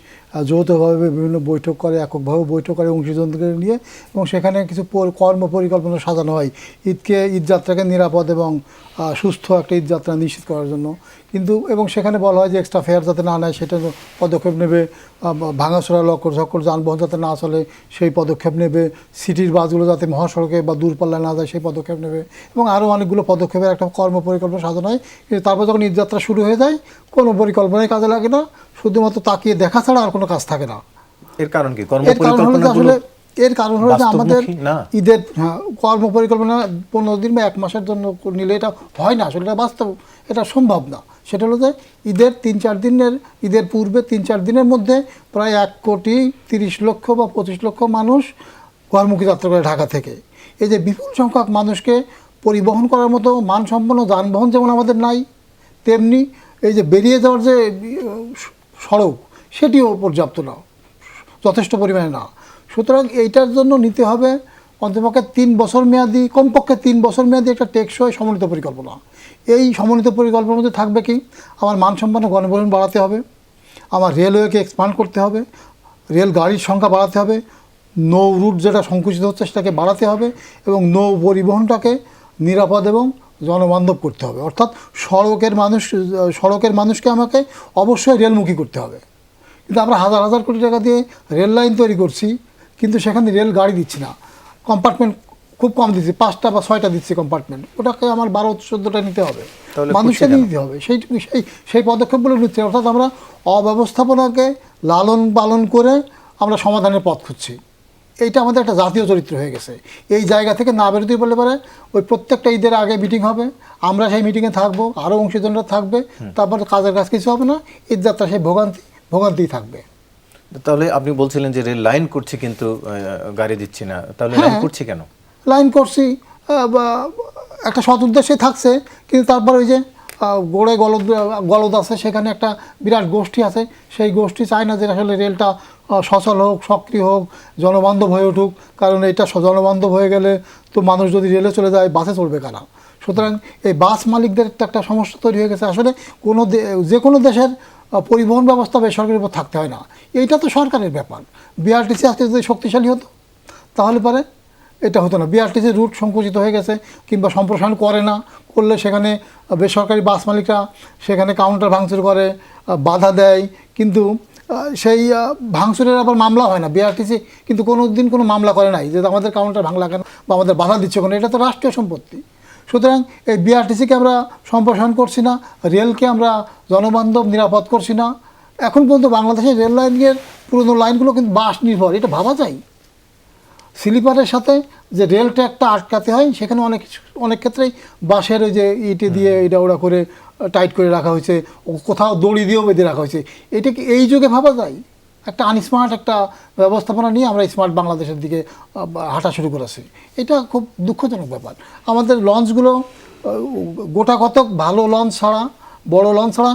যৌথভাবে বিভিন্ন বৈঠক করে, এককভাবে বৈঠক করে অংশীজনদের নিয়ে, এবং সেখানে কিছু কর্ম পরিকল্পনা সাজানো হয় ঈদযাত্রাকে নিরাপদ এবং সুস্থ একটা ঈদযাত্রা নিশ্চিত করার জন্য। কিন্তু এবং সেখানে বলা হয় যে এক্সট্রা ফেয়ার যাতে না নেয় সেটা পদক্ষেপ নেবে, ভাঙাচোরা লক্কর ঝক্কর যানবাহন যাতে না চলে সেই পদক্ষেপ নেবে, সিটির বাসগুলো যাতে মহাসড়কে বা দূরপাল্লায় না যায় সেই পদক্ষেপ নেবে, এবং আরও অনেকগুলো পদক্ষেপের একটা কর্ম পরিকল্পনা সাজানো হয়। কিন্তু তারপর যখন ঈদযাত্রা শুরু হয়ে যায় কোনো পরিকল্পনাই কাজে লাগে না, শুধুমাত্র তাকিয়ে দেখা ছাড়া আর কোনো কাজ থাকে না। এর কারণ কি? এর কারণ হলো যে আমাদের ঈদের কর্ম পরিকল্পনা 15 দিন বা 1 মাসের জন্য নিলে এটা হয় না, আসলে এটা বাস্তব, এটা সম্ভব না। সেটা হলো যে ঈদের পূর্বে 3-4 দিনের মধ্যে প্রায় 1,30,00,000 বা 25 লক্ষ মানুষ ঘরমুখী যাত্রা করে ঢাকা থেকে। এই যে বিপুল সংখ্যক মানুষকে পরিবহন করার মতো মানসম্পন্ন যানবাহন যেমন আমাদের নাই, তেমনি এই যে বেরিয়ে যাওয়ার যে সড়ক সেটিও পর্যাপ্ত না, যথেষ্ট পরিমাণে না। সুতরাং এইটার জন্য নিতে হবে অন্তপক্ষে 3 বছর মেয়াদি, কমপক্ষে 3 বছর মেয়াদি একটা টেকসই সমন্বিত পরিকল্পনা। এই সমন্বিত পরিকল্পনার মধ্যে থাকবে কি, আমার মানসম্পন্ন গণপরিবহন বাড়াতে হবে, আমার রেলওয়েকে এক্সপান্ড করতে হবে, রেল গাড়ির সংখ্যা বাড়াতে হবে, নৌ রুট যেটা সংকুচিত হচ্ছে সেটাকে বাড়াতে হবে, এবং নৌ পরিবহনটাকে নিরাপদ এবং জনবান্ধব করতে হবে। অর্থাৎ সড়কের মানুষকে আমাকে অবশ্যই রেলমুখী করতে হবে। কিন্তু আমরা হাজার হাজার কোটি টাকা দিয়ে রেল লাইন তৈরি করছি, কিন্তু সেখানে রেল গাড়ি দিচ্ছি না, কম্পার্টমেন্ট খুব কম দিচ্ছি, 5টা বা 6টা দিচ্ছি কম্পার্টমেন্ট, ওটাকে আমার 12-14টা নিতে হবে, মানুষকে নিতে হবে। সেই পদক্ষেপগুলো নিচ্ছে। অর্থাৎ আমরা অব্যবস্থাপনাকে লালন পালন করে আমরা সমাধানের পথ খুঁজছি। এইটা আমাদের একটা জাতীয় চরিত্র হয়ে গেছে। এই জায়গা থেকে না বেরোতেই বললে পারে ওই প্রত্যেকটা ঈদের আগে মিটিং হবে, আমরা সেই মিটিংয়ে থাকবো, আরও অংশীজনরা থাকবে, তারপর কাজের কাজ কিছু হবে না, ঈদযাত্রা সেই ভোগান্তি থাকবে। তাহলে আপনি বলছিলেন যে রেল লাইন করছি কিন্তু গাড়ি দিচ্ছি না, তাহলে লাইন করছি কেন? লাইন করছি একটা সৎ উদ্দেশ্যে থাকছে, কিন্তু তারপর ওই যে গোড়ে গলদ আছে, সেখানে একটা বিরাট গোষ্ঠী আছে, সেই গোষ্ঠী চায় না যে আসলে রেলটা সচল হোক, সক্রিয় হোক, জনবান্ধব হয়ে উঠুক। কারণ এটা জনবান্ধব হয়ে গেলে তো মানুষ যদি রেলে চলে যায় বাসে চলবে কারা? সুতরাং এই বাস মালিকদের একটা সমস্যা তৈরি হয়ে গেছে। আসলে যে কোনো দেশের পরিবহন ব্যবস্থা বেসরকারির উপর থাকতে হয় না, এইটা তো সরকারের ব্যাপার। বিআরটিসি আজকে যদি শক্তিশালী হতো তাহলে পরে এটা হতো না। বিআরটিসির রুট সংকুচিত হয়ে গেছে, কিংবা সম্প্রসারণ করে না, করলে সেখানে বেসরকারি বাস মালিকরা সেখানে কাউন্টার ভাঙচুর করে, বাধা দেয়, কিন্তু সেই ভাঙচুরের আবার মামলা হয় না। বিআরটিসি কিন্তু কোনো দিন কোনো মামলা করে নাই যে আমাদের কাউন্টার ভাঙলা কেন বা আমাদের বাধা দিচ্ছে কেন, এটা তো রাষ্ট্রীয় সম্পত্তি। সুতরাং এই বিআরটিসিকে আমরা সম্প্রসারণ করছি না, রেলকে আমরা জনবান্ধব নিরাপদ করছি না। এখন পর্যন্ত বাংলাদেশের রেল লাইনের পুরনো লাইনগুলো কিন্তু বাস নির্ভর, এটা ভাবা যায়। স্লিপারের সাথে যে রেল ট্র্যাকটা আটকাতে হয়, সেখানে অনেক ক্ষেত্রেই বাসের ওই যে ইটে দিয়ে এটা ওরা করে টাইট করে রাখা হয়েছে, কোথাও দড়ি দিয়েও বেঁধে রাখা হয়েছে। এটা কি এই যুগে ভাবা যায়? একটা আনস্মার্ট একটা ব্যবস্থাপনা নিয়ে আমরা স্মার্ট বাংলাদেশের দিকে হাঁটা শুরু করেছি। এটা খুব দুঃখজনক ব্যাপার। আমাদের লঞ্চগুলো গোটা কতক ভালো লঞ্চ ছাড়া, বড় লঞ্চ ছাড়া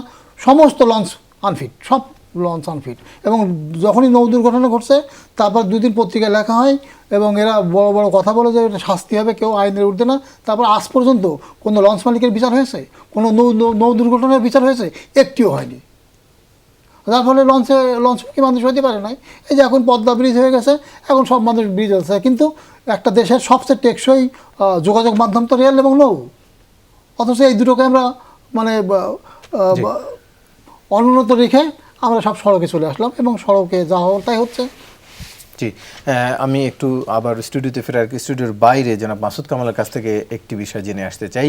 সমস্ত লঞ্চ আনফিট, সব লঞ্চ আনফিট। এবং যখনই নৌ দুর্ঘটনা ঘটছে তারপর 2 দিন পত্রিকায় লেখা হয় এবং এরা বড় বড় কথা বলে যে এটা শাস্তি হবে, কেউ আইনের উঠবে না। তারপর আজ পর্যন্ত কোনো লঞ্চ মালিকের বিচার হয়েছে? কোনো নৌ দুর্ঘটনার বিচার হয়েছে? একটিও হয়নি। যার ফলে লঞ্চে মানুষ হতে পারে নাই। এই যে এখন পদ্মা ব্রিজ হয়ে গেছে, এখন সব মানুষ ব্রিজ আছে, কিন্তু একটা দেশের সবচেয়ে টেকসই যোগাযোগ মাধ্যম তো রেল এবং নৌ। অথচ এই দুটোকে আমরা মানে অনুন্নত রেখে আমরা সব সড়কে চলে আসলাম, এবং সড়কে যা হওয়ার তাই হচ্ছে। জি, আমি একটু আবার স্টুডিওতে ফেরার স্টুডিওর বাইরে জনাব মাসুদ কামালের কাছ থেকে একটি বিষয় জেনে আসতে চাই,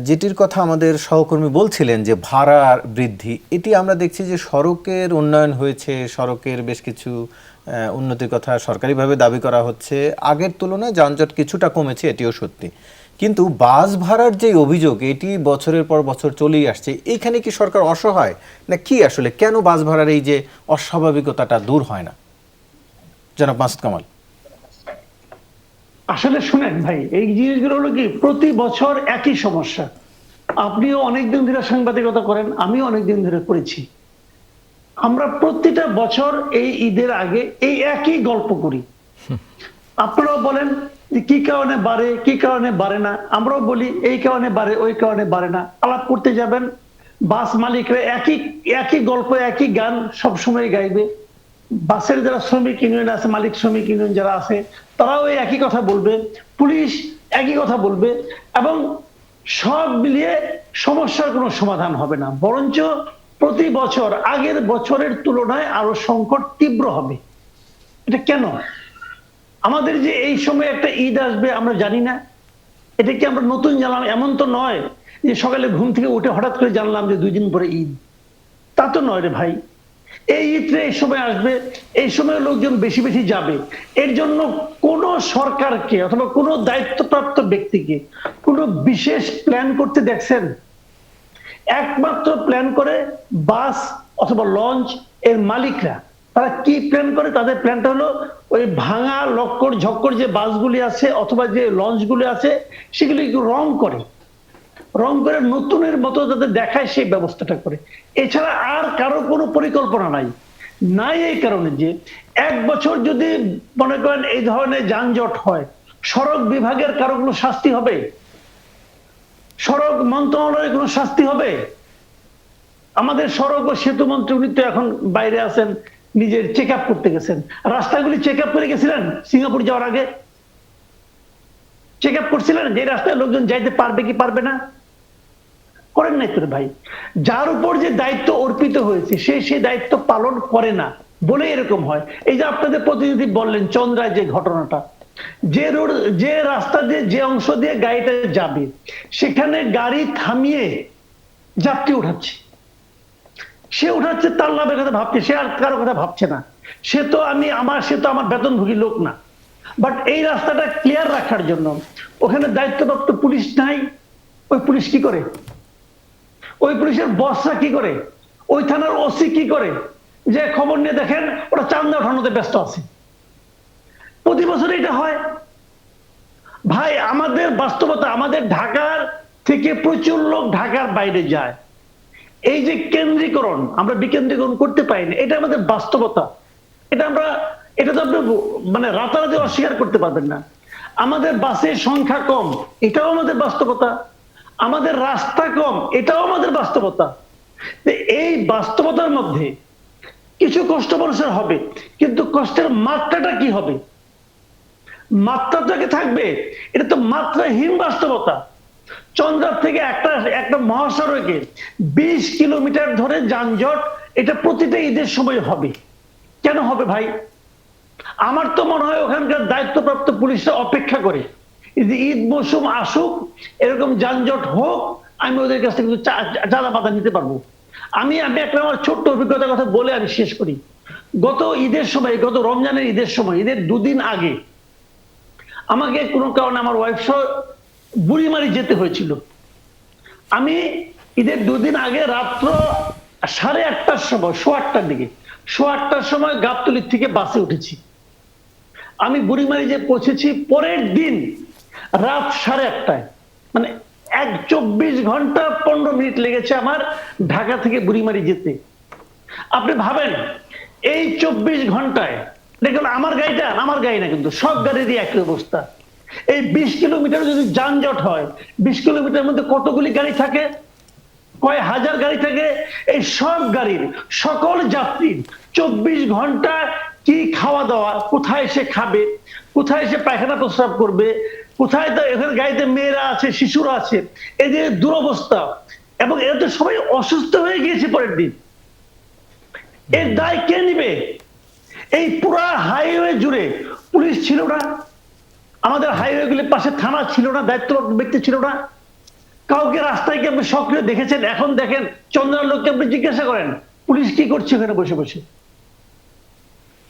যেটির কথা আমাদের সহকর্মী বলছিলেন যে ভাড়া বৃদ্ধি। এটি আমরা দেখছি যে সড়কের উন্নয়ন হয়েছে, সড়কের বেশ কিছু উন্নতির কথা সরকারিভাবে দাবি করা হচ্ছে, আগের তুলনায় যানজট কিছুটা কমেছে, এটিও সত্যি। কিন্তু বাস ভাড়ার যে অভিযোগ, এটি বছরের পর বছর চলেই আসছে। এইখানে কি সরকার অসহায় না কি? আসলে কেন বাস ভাড়ার এই যে অস্বাভাবিকতাটা দূর হয় না? জনাব মাসুদ কামাল। আসলে শুনেন ভাই, এই জিনিসগুলো হলো কি প্রতি বছর একই সমস্যা। আপনিও অনেকদিন ধরে সাংবাদিকতা করেন, আমিও অনেকদিন ধরে করেছি। আমরা প্রতিটা বছর এই ঈদের আগে এই একই গল্প করি। আপনারাও বলেন কি কারণে বাড়ে, কি কারণে বাড়ে না, আমরাও বলি এই কারণে বাড়ে, ওই কারণে বাড়ে না। আলাপ করতে যাবেন, বাস মালিকরা একই একই গল্প একই গান সবসময় গাইবে। বাসের যারা শ্রমিক ইউনিয়ন আছে, মালিক শ্রমিক ইউনিয়ন যারা আছে, তারাও এই একই কথা বলবে, পুলিশ একই কথা বলবে, এবং সব মিলিয়ে সমস্যার কোনো সমাধান হবে না, বরঞ্চ প্রতি বছর আগের বছরের তুলনায় আরো সংকট তীব্র হবে। এটা কেন? আমাদের যে এই সময় একটা ঈদ আসবে আমরা জানি না? এটা কি আমরা নতুন জানলাম? এমন তো নয় যে সকালে ঘুম থেকে উঠে হঠাৎ করে জানলাম যে 2 দিন পরে ঈদ। তা তো নয় রে ভাই। এই ঈদটা এই সময় আসবে, এই সময় লোকজন বেশি বেশি যাবে। এর জন্য কোন সরকারকে অথবা কোন দায়িত্বপ্রাপ্ত ব্যক্তিকে কোন বিশেষ প্ল্যান করতে দেখছেন? একমাত্র প্ল্যান করে বাস অথবা লঞ্চ এর মালিকরা। তারা কি প্ল্যান করে? তাদের প্ল্যানটা হলো ওই ভাঙা লক্কর ঝক্কর যে বাসগুলি আছে অথবা যে লঞ্চগুলি আছে সেগুলি একটু রং করে নতুনের মতো যাতে দেখায় সেই ব্যবস্থাটা করে। এছাড়া আর কারো কোনো পরিকল্পনা নাই। এই কারণে যে 1 বছর যদি মনে করেন এই ধরনের যানজট হয়, সড়ক বিভাগের কারো কোনো শাস্তি হবে? সড়ক মন্ত্রণালয়ের কোনো শাস্তি হবে? আমাদের সড়ক ও সেতু মন্ত্রী উনি তো এখন বাইরে আছেন, নিজের চেক আপ করতে গেছেন। রাস্তাগুলি চেক আপ করে গেছিলেন সিঙ্গাপুর যাওয়ার আগে? চেক আপ করছিলেন যে রাস্তায় লোকজন যাইতে পারবে কি পারবে না? করেন নাই তোরে ভাই। যার উপর যে দায়িত্ব অর্পিত হয়েছে সেই দায়িত্ব পালন করে না বলে এরকম হয়। এই যে আপনাদের প্রতিনিধি বললেন চন্দ্রায় যে ঘটনাটা, যে রোড যে রাস্তা দিয়ে যে অংশ দিয়ে গাড়িটা যাবে সেখানে গাড়ি থামিয়ে যাত্রী উঠাচ্ছে, সে উঠাচ্ছে তার লাভের কথা ভাবছে, সে আর কারো কথা ভাবছে না। সে তো আমার বেতনভোগী লোক না। বাট এই রাস্তাটা ক্লিয়ার রাখার জন্য ওখানে দায়িত্বপ্রাপ্ত পুলিশ নাই। ওই পুলিশ কি করে? ওই পুলিশের বসরা কি করে? ওই থানার ওসি কি করে? যে খবর নিয়ে দেখেন ওরা চান্দা উঠানোতে ব্যস্ত আছে। প্রতি বছর এটা হয় ভাই। আমাদের বাস্তবতা, আমাদের ঢাকার থেকে প্রচুর লোক ঢাকার বাইরে যায়। এই যে কেন্দ্রীকরণ, আমরা বিকেন্দ্রীকরণ করতে পারিনি, এটা আমাদের বাস্তবতা। এটা তো আপনি মানে রাতারাতি অস্বীকার করতে পারবেন না। আমাদের বাসের সংখ্যা কম, এটাও আমাদের বাস্তবতা। আমাদের রাস্তা কম, এটাও আমাদের বাস্তবতা। এই বাস্তবতার মধ্যে কিছু কষ্ট মানুষের হবে, কিন্তু কষ্টের মাত্রাটা কি হবে? মাত্রাটাকে থাকবে, এটা তো মাত্রাহীন বাস্তবতা। চন্দ্রার থেকে একটা মহাসড়কে 20 কিলোমিটার ধরে যানজট, এটা প্রতিটা ঈদের সময় হবে। কেন হবে ভাই? আমার তো মনে হয় ওখানকার দায়িত্বপ্রাপ্ত পুলিশরা অপেক্ষা করে ঈদ মৌসুম আসুক, এরকম যানজট হোক, আমি ওদের কাছ থেকে চাঁদা পাতা নিতে পারবো। আমি একটা আমার ছোট্ট অভিজ্ঞতার কথা বলে আমি শেষ করি। গত ঈদের সময়, গত রমজানের ঈদের সময়, ঈদের 2 দিন আগে আমাকে কোনো কারণে আমার ওয়াইফ সহ বুড়িমারি যেতে হয়েছিল। আমি ঈদের 2 দিন আগে রাত্র 8:30টার সময়, 8:15টার দিকে, 8:15টার সময় গাবতলী থেকে বাসে উঠেছি। আমি বুড়িমারি যে পৌঁছেছি পরের দিন রাত 8:30টায়, মানে 24 ঘন্টা 15 মিনিট লেগেছে আমার ঢাকা থেকে বুড়িমারি যেতে। আপনি ভাবেন এই 24 ঘন্টায়, দেখুন আমার গাড়ি না, কিন্তু সব গাড়িরই একই অবস্থা। এই 20 কিলোমিটার যদি যানজট হয়, 20 কিলোমিটারের মধ্যে কতগুলি গাড়ি থাকে? কয় হাজার গাড়ি থাকে। এই সব গাড়ির সকল যাত্রীর 24 ঘন্টা কি খাওয়া দাওয়া, কোথায় সে খাবে, কোথায় সে পায়খানা প্রস্রাব করবে, কোথায় এখানে গাড়িতে মেয়েরা আছে, শিশুরা আছে, এই যে দুরবস্থা, এবং এরা তো সবাই অসুস্থ হয়ে গিয়েছে পরের দিন। এর দায় কে নিবে? এই পুরা হাইওয়ে জুড়ে পুলিশ ছিল না, আমাদের হাইওয়ে গুলির পাশে থানা ছিল না, দায়িত্বপ্রাপ্ত ব্যক্তি ছিল না। কাউকে রাস্তায় কি আপনি সক্রিয় দেখেছেন? এখন দেখেন চন্দ্রার লোককে আপনি জিজ্ঞাসা করেন পুলিশ কি করছে ওখানে বসে বসে।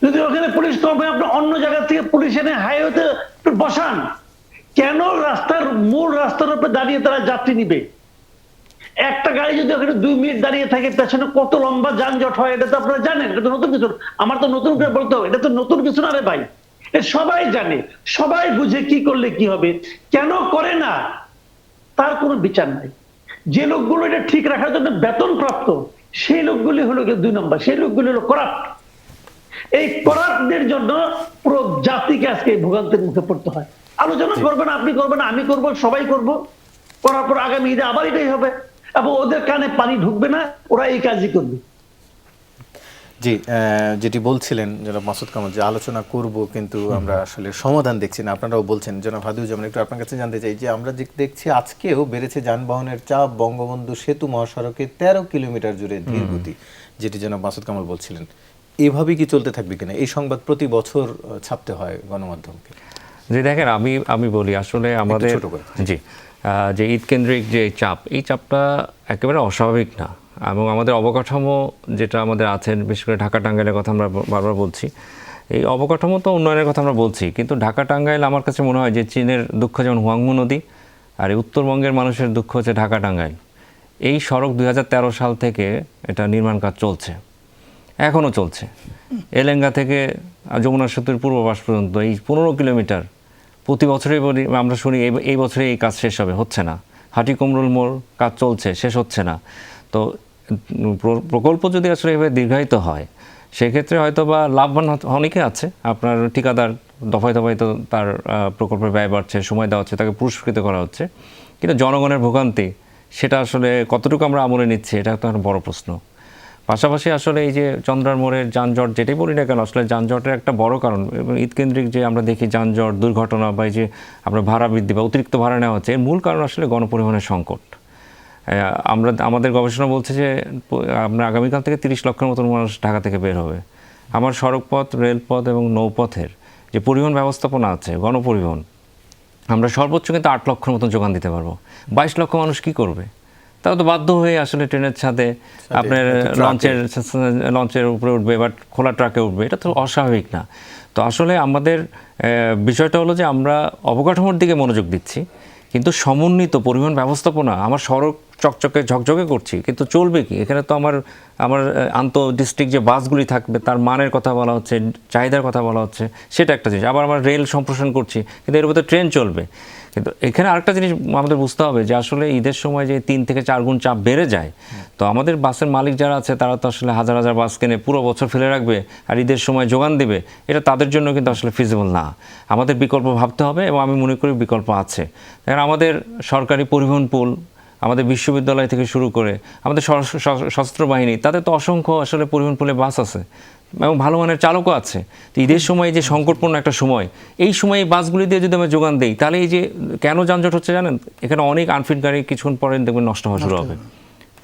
যদি ওখানে পুলিশ কম হয়, আপনি অন্য জায়গা থেকে পুলিশ এনে হাইওয়েতে বসান। কেন মূল রাস্তার উপরে দাঁড়িয়ে তারা যাত্রী নিবে? একটা গাড়ি যদি ওখানে 2 মিনিট দাঁড়িয়ে থাকে, পেছনে কত লম্বা যানজট হয়, এটা তো আপনারা জানেন। এটা তো নতুন কিছু, আমার তো নতুন করে বলতে হবে, এটা তো নতুন কিছু না রে ভাই। সবাই জানে, সবাই বুঝে কি করলে কি হবে। কেন করে না তার কোনো বিচার নাই। যে লোকগুলো এটা ঠিক রাখার জন্য বেতন প্রাপ্ত, সেই লোকগুলি হলো 2 নম্বর, সেই লোকগুলি হলো করাপ্ট। এই করাপ্টদের জন্য পুরো জাতিকে আজকে ভোগান্তির মুখে পড়তে হয়। আলোচনা করবেন, আপনি করবেন, আমি করব, সবাই করব। করার পর আগামী ঈদে আবার এটাই হবে। এবং ওদের কানে পানি ঢুকবে না, ওরা এই কাজই করবে। জি, যেটি বলছিলেন জনাব মাসুদ কামাল, যে আলোচনা করব কিন্তু আমরা আসলে সমাধান দেখছি না, আপনারাও বলছেন। জনাব হাদিউজ্জামান, একটু আপনার কাছে জানতে চাই যে আমরা যে দেখছি আজকেও বেড়েছে যানবাহনের চাপ, বঙ্গবন্ধু সেতু মহাসড়কে 13 কিলোমিটার জুড়ে ধীর গতি, যেটি জনাব মাসুদ কামাল বলছিলেন, এভাবেই কি চলতে থাকবে কিনা? এই সংবাদ প্রতি বছর ছাপতে হয় গণমাধ্যমকে। যে দেখেন, আমি বলি আসলে আমাদের ছোট করে। জি যে ঈদ কেন্দ্রিক যে চাপ, এই চাপটা একেবারে অস্বাভাবিক না। এবং আমাদের অবকাঠামো যেটা আমাদের আছে, বিশেষ করে ঢাকা টাঙ্গাইলের কথা আমরা বারবার বলছি, এই অবকাঠামো তো উন্নয়নের কথা আমরা বলছি, কিন্তু ঢাকা টাঙ্গাইল আমার কাছে মনে হয় যে চীনের দুঃখ যেমন হুয়াংহো নদী, আর এই উত্তরবঙ্গের মানুষের দুঃখ হচ্ছে ঢাকা টাঙ্গাইল। এই সড়ক 2013 সাল থেকে এটা নির্মাণ কাজ চলছে, এখনও চলছে। এলেঙ্গা থেকে যমুনা সেতুর পূর্ব পাশ পর্যন্ত এই 15 কিলোমিটার প্রতি বছরই আমরা শুনি এই বছরে এই কাজ শেষ হবে, হচ্ছে না। হাটি কুমরুল মোড় কাজ চলছে, শেষ হচ্ছে না। তো প্রকল্প যদি আসলে এভাবে দীর্ঘায়িত হয়, সেক্ষেত্রে হয়তো বা লাভবান অনেকে আছে, আপনার ঠিকাদার দফায় দফায় তো তার প্রকল্পের ব্যয় বাড়ছে, সময় দেওয়া হচ্ছে, তাকে পুরস্কৃত করা হচ্ছে, কিন্তু জনগণের ভোগান্তি সেটা আসলে কতটুকু আমরা আমলে নিচ্ছি, এটা তো একটা বড় প্রশ্ন। পাশাপাশি আসলে এই যে চন্দ্রার মোড়ের যানজট, যেটাই বলি না কেন, আসলে যানজটের একটা বড় কারণ এবং ঈদকেন্দ্রিক যে আমরা দেখি যানজট, দুর্ঘটনা বা এই যে আমরা ভাড়া বৃদ্ধি বা অতিরিক্ত ভাড়া নেওয়া হচ্ছে, এর মূল কারণ আসলে গণপরিবহনের সংকট। আমাদের গবেষণা বলছে যে আমরা আগামীকাল থেকে 30 লক্ষের মতন মানুষ ঢাকা থেকে বের হবে। আমার সড়কপথ, রেলপথ এবং নৌপথের যে পরিবহন ব্যবস্থাপনা আছে, গণপরিবহন, আমরা সর্বোচ্চ কিন্তু 8 লক্ষের মতন যোগান দিতে পারবো। 22 লক্ষ মানুষ কি করবে? তারা তো বাধ্য হয়ে আসলে ট্রেনের ছাদে, আপনার লঞ্চের উপরে উঠবে বা খোলা ট্রাকে উঠবে, এটা তো অস্বাভাবিক না। তো আসলে আমাদের বিষয়টা হলো যে আমরা অবকাঠামোর দিকে মনোযোগ দিচ্ছি, কিন্তু সমন্বিত পরিবহন ব্যবস্থাপনা, আমার সড়ক চকচকে ঝকঝকে করছি, কিন্তু চলবে কি? এখানে তো আমার আন্তঃ ডিস্ট্রিক্ট যে বাসগুলি থাকবে তার মানের কথা বলা হচ্ছে, চাহিদার কথা বলা হচ্ছে, সেটা একটা জিনিস। আবার আমার রেল সম্প্রসারণ করছি, কিন্তু এর মধ্যে ট্রেন চলবে। কিন্তু এখানে আরেকটা জিনিস আমাদের বুঝতে হবে যে আসলে ঈদের সময় যে 3 থেকে 4 গুণ চাপ বেড়ে যায়, তো আমাদের বাসের মালিক যারা আছে তারা তো আসলে হাজার হাজার বাস কিনে পুরো বছর ফেলে রাখবে আর ঈদের সময় যোগান দেবে, এটা তাদের জন্য কিন্তু আসলে ফিজিবল না। আমাদের বিকল্প ভাবতে হবে এবং আমি মনে করি বিকল্প আছে। কারণ আমাদের সরকারি পরিবহন পুল, আমাদের বিশ্ববিদ্যালয় থেকে শুরু করে আমাদের সশস্ত্র বাহিনী, তাদের তো অসংখ্য আসলে পরিবহন পুলে বাস আছে এবং ভালো মানের চালকও আছে। তো ঈদের সময় যে সংকটপূর্ণ একটা সময়, এই সময় এই বাসগুলি দিয়ে যদি আমরা যোগান দিই, তাহলে এই যে কেন যানজট হচ্ছে জানেন, এখানে অনেক আনফিট গাড়ি কিছুক্ষণ পরে দেখবেন নষ্ট হওয়া শুরু হবে,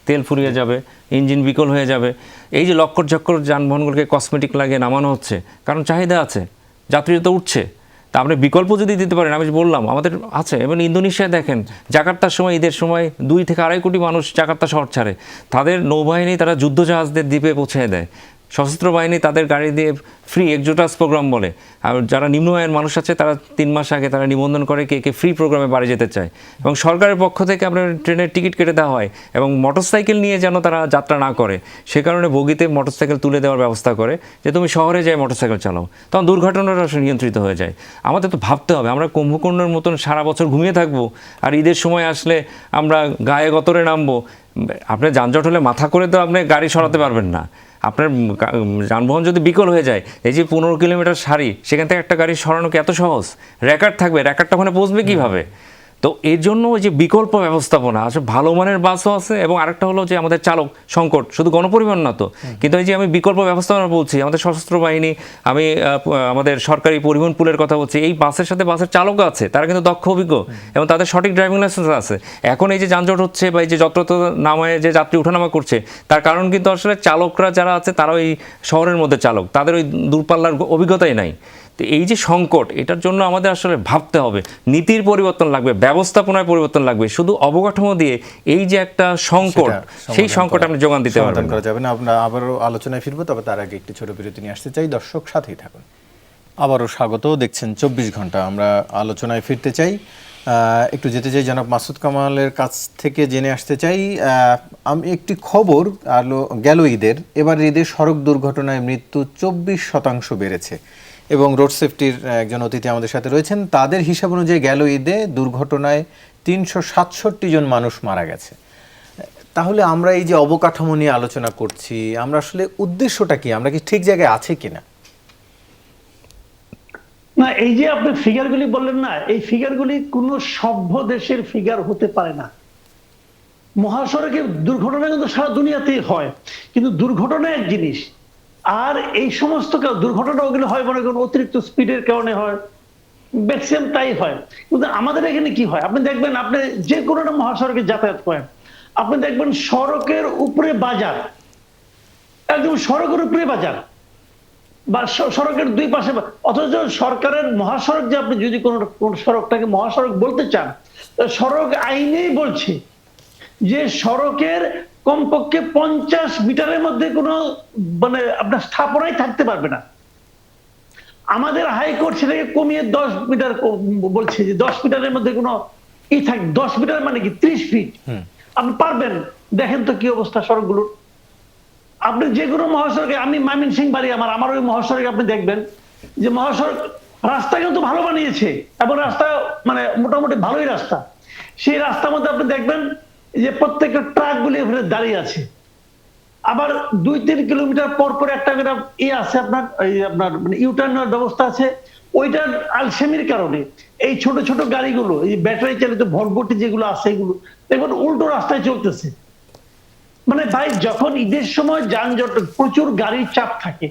তেল ফুরিয়ে যাবে, ইঞ্জিন বিকল হয়ে যাবে। এই যে লক্কর ঝক্কর যানবাহনগুলোকে কসমেটিক লাগিয়ে নামানো হচ্ছে, কারণ চাহিদা আছে, যাত্রীরা তো উঠছে। তা আপনি বিকল্প যদি দিতে পারেন, আমি বললাম আমাদের আছে। এবং ইন্দোনেশিয়ায় দেখেন, জাকার্তার সময়, ঈদের সময় 2 থেকে 2.5 কোটি মানুষ জাকার্তা শহর ছাড়ে। তাদের নৌবাহিনী তারা যুদ্ধজাহাজদের দ্বীপে পৌঁছে দেয়, সশস্ত্র বাহিনী তাদের গাড়ি দিয়ে ফ্রি এক্সোটাস প্রোগ্রাম বলে। আর যারা নিম্ন আয়ের মানুষ আছে তারা 3 মাস আগে তারা নিবন্ধন করে কে ফ্রি প্রোগ্রামে বাড়ি যেতে চায়, এবং সরকারের পক্ষ থেকে আপনার ট্রেনের টিকিট কেটে দেওয়া হয় এবং মোটরসাইকেল নিয়ে যেন তারা যাত্রা না করে, সে কারণে বগিতে মোটরসাইকেল তুলে দেওয়ার ব্যবস্থা করে যে তুমি শহরে যাই মোটরসাইকেল চালাও, তখন দুর্ঘটনাটা নিয়ন্ত্রিত হয়ে যায়। আমাদের তো ভাবতে হবে, আমরা কুম্ভকর্ণের মতন সারা বছর ঘুমিয়ে থাকবো আর ঈদের সময় আসলে আমরা গায়ে গতরে নামবো। আপনার যানজট হলে মাথা করে তো আপনি গাড়ি সরাতে পারবেন না। আপনার যানবাহন যদি বিকল হয়ে যায়, এই যে 15 কিলোমিটার সারি, সেখান থেকে একটা গাড়ি সরানো কি এত সহজ? রেকর্ড থাকবে, রেকর্ডটা ওখানে পৌঁছবে কীভাবে? তো এর জন্য ওই যে বিকল্প ব্যবস্থাপনা আসলে ভালো মানের বাসও আছে, এবং আরেকটা হলো যে আমাদের চালক সংকট, শুধু গণপরিবহন না তো, কিন্তু এই যে আমি বিকল্প ব্যবস্থাপনা বলছি, আমাদের সশস্ত্র বাহিনী, আমি আমাদের সরকারি পরিবহন পুলের কথা বলছি, এই বাসের সাথে বাসের চালকও আছে, তারা কিন্তু দক্ষ, অভিজ্ঞ এবং তাদের সঠিক ড্রাইভিং লাইসেন্স আছে। এখন এই যে যানজট হচ্ছে বা এই যে যত্রত নামায় যে যাত্রী ওঠানামা করছে, তার কারণ কিন্তু আসলে চালকরা যারা আছে তারা ওই শহরের মধ্যে চালক, তাদের ওই দূরপাল্লার অভিজ্ঞতাই নাই। তো এই যে সংকট, এটার জন্য আমাদের আসলে ভাবতে হবে, নীতির পরিবর্তন লাগবে, ব্যবস্থাপনায় পরিবর্তন লাগবে। শুধু অবকাঠামো দিয়ে এই যে একটা সংকট, সেই সংকট আমরা যোগান দিতে পারবেন করা যাবে না। আমরা আবারও আলোচনায় ফিরবো, তবে তার আগে একটি ছোট বিরতি নিয়ে আসতে চাই। দর্শক সাথেই থাকুন। আবারও স্বাগত, দেখছেন 24 ঘন্টা। আমরা আলোচনায় ফিরতে চাই, একটু যেতে চাই জনাব মাসুদ কামালের কাছ থেকে জেনে আসতে চাই। আমি একটি খবর গেল ঈদের, এবার ঈদের সড়ক দুর্ঘটনায় মৃত্যু 24% বেড়েছে, এবং রোড সেফটির একজন অতিথি আমাদের সাথে রয়েছেন। তাদের হিসাব অনুযায়ী গেল ঈদে দুর্ঘটনায় 367 জন মানুষ মারা গেছে। তাহলে আমরা এই যে অবকাঠামো নিয়ে আলোচনা করছি, আমরা আসলে উদ্দেশ্যটা কি, আমরা কি ঠিক জায়গায় আছে কিনা? না, এই যে আপনি ফিগারগুলি বললেন না, এই ফিগারগুলি কোনো সভ্য দেশের ফিগার হতে পারে না। মহাসড়কে দুর্ঘটনা কিন্তু সারা দুনিয়াতেই হয়, কিন্তু দুর্ঘটনা এক জিনিস, আর এই সমস্ত দুর্ঘটনা ওগুলো হয় মনে করেন অতিরিক্ত স্পিডের কারণে হয়, ম্যাক্সিমাম তাই হয়। কিন্তু আমাদের এখানে কি হয়, আপনি দেখবেন, আপনি যে কোনো একটা মহাসড়কে যাতায়াত করেন, আপনি দেখবেন সড়কের উপরে বাজার, একদম সড়কের উপরে বাজার, বা সড়কের দুই পাশে, অথচ সরকারের মহাসড়ক যে আপনি যদি কোন সড়কটাকে মহাসড়ক বলতে চান, সড়ক আইনেই বলছে যে সড়কের কমপক্ষে 50 মিটারের মধ্যে কোনো মানে আপনার স্থাপনাই থাকতে পারবে না। আমাদের হাইকোর্ট সেটাকে কমিয়ে 10 মিটার বলছে, যে 10 মিটারের মধ্যে কোনো থাকে। 10 মিটার মানে কি 30 ফিট। আপনি পারবেন? দেখেন তো কি অবস্থা সড়কগুলোর। আপনি যে কোনো মহাসড়কে, আমি ময়মনসিংহ বাড়ি, আমার ওই মহাসড়কে আপনি দেখবেন যে মহাসড়ক রাস্তা কিন্তু ভালো বানিয়েছে, এবং রাস্তা মানে মোটামুটি ভালোই রাস্তা। সেই রাস্তার মধ্যে আপনি দেখবেন যে প্রত্যেকটা ট্রাক গুলি ওখানে দাঁড়িয়ে আছে। আবার 2-3 কিলোমিটার পর পর একটা আছে আপনার মানে ইউটার্নের ব্যবস্থা আছে। ওইটার আলসেমির কারণে এই ছোট ছোট গাড়িগুলো, এই ব্যাটারি চালিত ভটভটি যেগুলো আছে, এগুলো দেখুন উল্টো রাস্তায় চলতেছে। মানে ভাই, যখন ঈদের সময় যানজট, প্রচুর গাড়ির চাপ থাকে,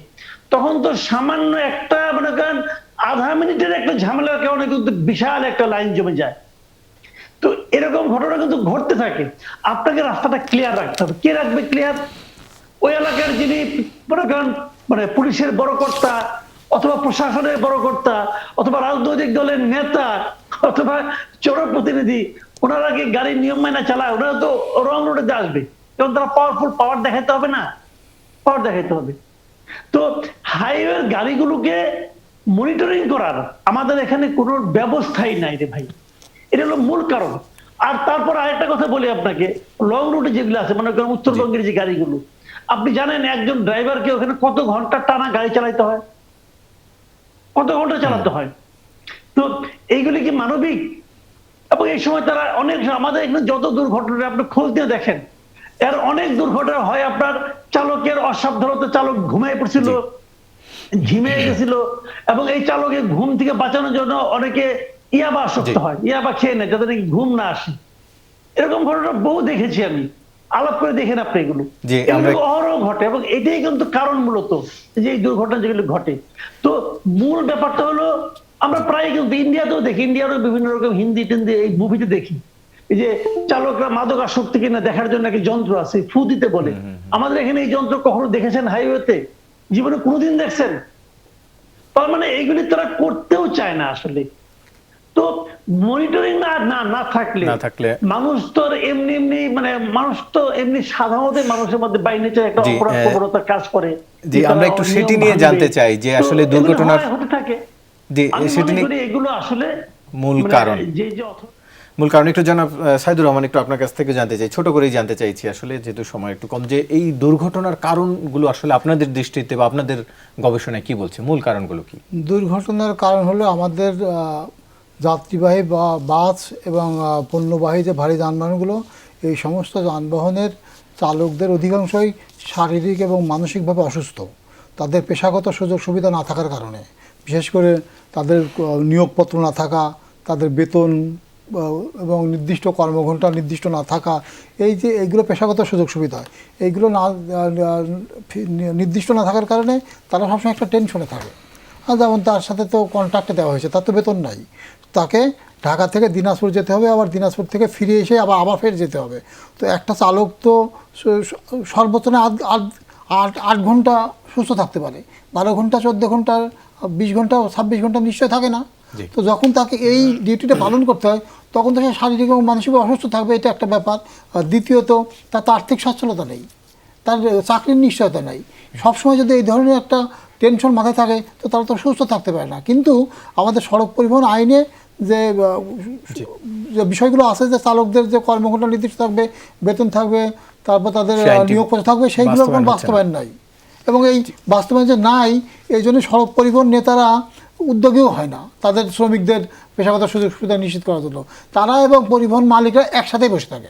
তখন তো সামান্য একটা মনে করেন আধা মিনিটের একটা ঝামেলার কারণে কিন্তু বিশাল একটা লাইন জমে যায়। তো এরকম ঘটনা কিন্তু ঘটতে থাকে। আপনাকে রাস্তাটা ক্লিয়ার রাখতে হবে। কে রাখবে ক্লিয়ার? ওই এলাকার যিনি মনে করেন মানে পুলিশের বড় কর্তা, অথবা প্রশাসনের বড় কর্তা, অথবা রাজনৈতিক দলের নেতা, অথবা জনপ্রতিনিধি, ওনারা কি গাড়ির নিয়ম মাইনা চালায়? ওনারা তো রং রোডে আসবে, কারণ তারা পাওয়ার দেখাতে হবে না, পাওয়ার দেখাতে হবে। তো হাইওয়ের গাড়িগুলোকে মনিটরিং করার আমাদের এখানে কোনো ব্যবস্থাই নাই রে ভাই। এটা হলো মূল কারণ। আর তারপর আরেকটা কথা বলি আপনাকে, লং রুটে যেগুলো আছে, মনে করেন উত্তরবঙ্গের যে গাড়িগুলো, আপনি জানেন একজন ড্রাইভারকে ওখানে কত ঘন্টা টানা গাড়ি চালাতে হয়, কত ঘন্টা চালাতে হয়? তো এইগুলি কি মানবিক? এবং এই সময় তারা অনেক, আমাদের এখানে যত দুর্ঘটনা আপনি খোঁজ দিয়ে দেখেন, এর অনেক দুর্ঘটনা হয় আপনার চালকের অসাবধানতা, চালক ঘুমিয়ে পড়ছিল, ঝিমিয়ে গেছিল, এবং এই চালকের ঘুম থেকে বাঁচানোর জন্য অনেকে ইয়াবা আসক্ত হয়, ইয়াবা খেয়ে নেয় যাতে নাকি ঘুম না আসে। এরকম ঘটনা বহু দেখেছি আমি। আলাপ করে দেখেন আপনি এগুলো, অহরহ ঘটে, এবং এটাই কিন্তু কারণ মূলত যে এই দুর্ঘটনা যেগুলো ঘটে। তো মূল ব্যাপারটা হলো, আমরা প্রায় কিন্তু ইন্ডিয়াতেও দেখি, ইন্ডিয়ারও বিভিন্ন রকম হিন্দি টিন্দি এই মুভিতে দেখি, এই যে চালকরা মাদক আসক্তি কিনা দেখার জন্য একটা যন্ত্র আছে, ফু দিতে বলে। আমাদের এখানে এই যন্ত্র কখনো দেখেছেন হাইওয়েতে? জীবনে কোনোদিন দেখছেন? তার মানে এইগুলি তারা করতেও চায় না আসলে। তো মনিটরিং না থাকলে মানুষ তো এমনি এমনি মানে মানুষ তো এমনি সাধারণত মানুষের মধ্যে বাই নেচার একটা অপরাধ প্রবণতা কাজ করে। জি, আমরা একটু সেটি নিয়ে জানতে চাই যে আসলে দুর্ঘটনার হতে থাকে। জি, সেটি নিয়ে এগুলো আসলে মূল কারণ, মূল কারণ একটু জানাব সাইদুর রহমান, একটু আপনার কাছ থেকে জানতে চাই, ছোট করেই জানতে চাইছি আসলে, যেহেতু সময় একটু কম, যে এই দুর্ঘটনার কারণগুলো আসলে আপনাদের দৃষ্টিতে বা আপনাদের গবেষণায় কি বলছে, মূল কারণগুলো কি? দুর্ঘটনার কারণ হলো আমাদের যাত্রীবাহী বা বাস এবং পণ্যবাহী যে ভারী যানবাহনগুলো, এই সমস্ত যানবাহনের চালকদের অধিকাংশই শারীরিক এবং মানসিকভাবে অসুস্থ। তাদের পেশাগত সুযোগ সুবিধা না থাকার কারণে, বিশেষ করে তাদের নিয়োগপত্র না থাকা, তাদের বেতন এবং নির্দিষ্ট কর্মঘণ্টা নির্দিষ্ট না থাকা, এই যে এইগুলো পেশাগত সুযোগ সুবিধা, এইগুলো না নির্দিষ্ট না থাকার কারণে তারা সবসময় একটা টেনশনে থাকে। যেমন তার সাথে তো কন্ট্রাক্টে দেওয়া হয়েছে, তার তো বেতন নাই, তাকে ঢাকা থেকে দিনাজপুর যেতে হবে, আবার দিনাজপুর থেকে ফিরে এসে আবার ফের যেতে হবে। তো একটা চালক তো সর্বোচ্চ না 8 ঘন্টা সুস্থ থাকতে পারে, 12 ঘন্টা 14 ঘন্টা 20 ঘন্টা 26 ঘন্টা নিশ্চয় থাকে না। তো যখন তাকে এই ডিউটিটা পালন করতে হয়, তখন তো সে শারীরিক এবং মানসিকভাবে অসুস্থ থাকবে, এটা একটা ব্যাপার। দ্বিতীয়ত, তার তো আর্থিক সচ্ছলতা নেই, তার চাকরির নিশ্চয়তা নেই। সবসময় যদি এই ধরনের একটা টেনশন মাথায় থাকে, তো তারা তো সুস্থ থাকতে পারে না। কিন্তু আমাদের সড়ক পরিবহন আইনে যে বিষয়গুলো আছে, যে চালকদের যে কর্মঘণ্টা নির্দিষ্ট থাকবে, বেতন থাকবে, তারপর তাদের নিয়োগপত্র থাকবে, সেইগুলো কোনো বাস্তবায়ন নাই। এবং এই বাস্তবায়ন যে নাই, এই জন্য সড়ক পরিবহন নেতারা উদ্যোগীও হয় না তাদের শ্রমিকদের পেশাগত সুযোগ সুবিধা নিশ্চিত করার জন্য। তারা এবং পরিবহন মালিকরা একসাথেই বসে থাকে,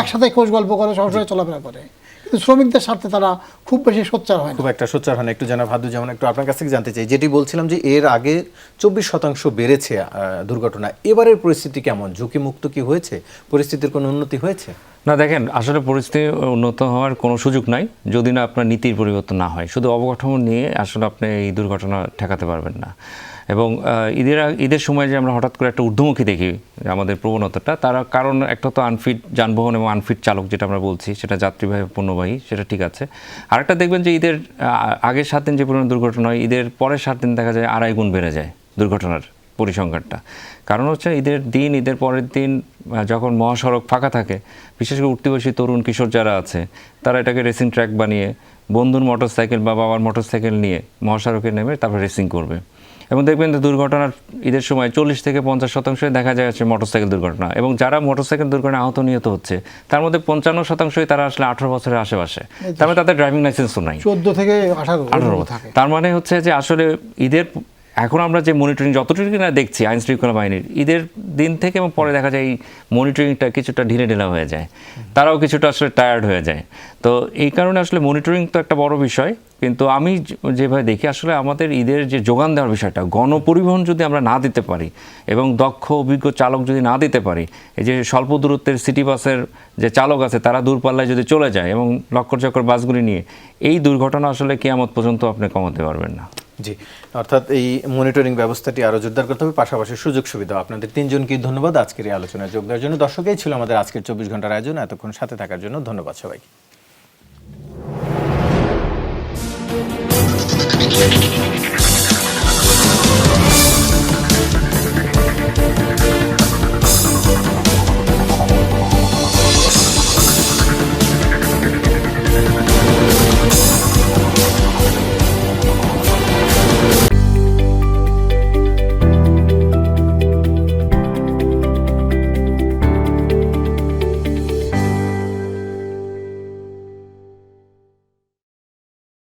একসাথে খোঁজ গল্প করে, সবসময় চলাফেরা করে, কিন্তু শ্রমিকদের স্বার্থে তারা খুব বেশি সোচ্চার হয় না। খুব একটা সোচ্চার হয় না। একটু জানা ভাদু, যেমন একটু আপনার কাছ থেকে জানতে চাই, যেটি বলছিলাম যে এর আগে 24% বেড়েছে দুর্ঘটনা, এবারের পরিস্থিতি কেমন? ঝুঁকিমুক্ত কি হয়েছে? পরিস্থিতির কোনো উন্নতি হয়েছে? না, দেখেন, আসলে পরিস্থিতি উন্নত হওয়ার কোনো সুযোগ নাই যদি না আপনার নীতির পরিবর্তন না হয়। শুধু অবকাঠামো নিয়ে আসলে আপনি এই দুর্ঘটনা ঠেকাতে পারবেন না। এবং ঈদের সময় যে আমরা হঠাৎ করে একটা ঊর্ধ্বমুখী দেখি আমাদের প্রবণতাটা, তার কারণ একটা তো আনফিট যানবাহন এবং আনফিট চালক, যেটা আমরা বলছি, সেটা যাত্রীবাহী পণ্যবাহী, সেটা ঠিক আছে। আরেকটা দেখবেন যে ঈদের আগের 7 দিন যে পরিমাণ দুর্ঘটনা হয়, ঈদের পরের 7 দিন দেখা যায় 2.5 গুণ বেড়ে যায় দুর্ঘটনার পরিসংখ্যানটা। কারণ হচ্ছে ঈদের পরের দিন যখন মহাসড়ক ফাঁকা থাকে, বিশেষ করে উঠতি বয়সী তরুণ কিশোর যারা আছে, তারা এটাকে রেসিং ট্র্যাক বানিয়ে বন্ধুর মোটরসাইকেল বা বাবার মোটরসাইকেল নিয়ে মহাসড়কে নেমে তারপর রেসিং করবে। এবং দেখবেন যে দুর্ঘটনার ঈদের সময় 40 থেকে 50% দেখা যায় হচ্ছে মোটরসাইকেল দুর্ঘটনা। এবং যারা মোটরসাইকেল দুর্ঘটনায় আহত নিহত হচ্ছে, তার মধ্যে 55%ই তারা আসলে 18 বছরের আশেপাশে। তার মানে তাদের ড্রাইভিং লাইসেন্সও নাই, 14 থেকে 18 থাকে। তার মানে হচ্ছে যে আসলে ঈদের এখন আমরা যে মনিটরিং যতটুকু না দেখছি আইন শৃঙ্খলা বাহিনীর, ঈদের দিন থেকে এবং পরে দেখা যায় এই মনিটরিংটা কিছুটা ঢিলেঢালা হয়ে যায়, তারাও কিছুটা আসলে টায়ার্ড হয়ে যায়। তো এই কারণে আসলে মনিটরিং তো একটা বড় বিষয়, কিন্তু আমি যেভাবে দেখি আসলে আমাদের ঈদের যে যোগান দেওয়ার বিষয়টা, গণপরিবহন যদি আমরা না দিতে পারি এবং দক্ষ অভিজ্ঞ চালক যদি না দিতে পারি, এই যে স্বল্প দূরত্বের সিটি বাসের যে চালক আছে তারা দূরপাল্লায় যদি চলে যায় এবং লক্কর চক্কর বাসগুলি নিয়ে, এই দুর্ঘটনা আসলে কিয়ামত পর্যন্ত আপনি কমাতে পারবেন না। জি, অর্থাৎ এই মনিটরিং ব্যবস্থাটি আরও জোরদার করতে হবে, পাশাপাশি সুযোগ সুবিধা। আপনাদের তিনজনকে ধন্যবাদ আজকের এই আলোচনায় যোগ দেওয়ার জন্য। দর্শকেই ছিল আমাদের আজকের 24 ঘন্টার আয়োজন। এতক্ষণ সাথে থাকার জন্য ধন্যবাদ সবাইকে।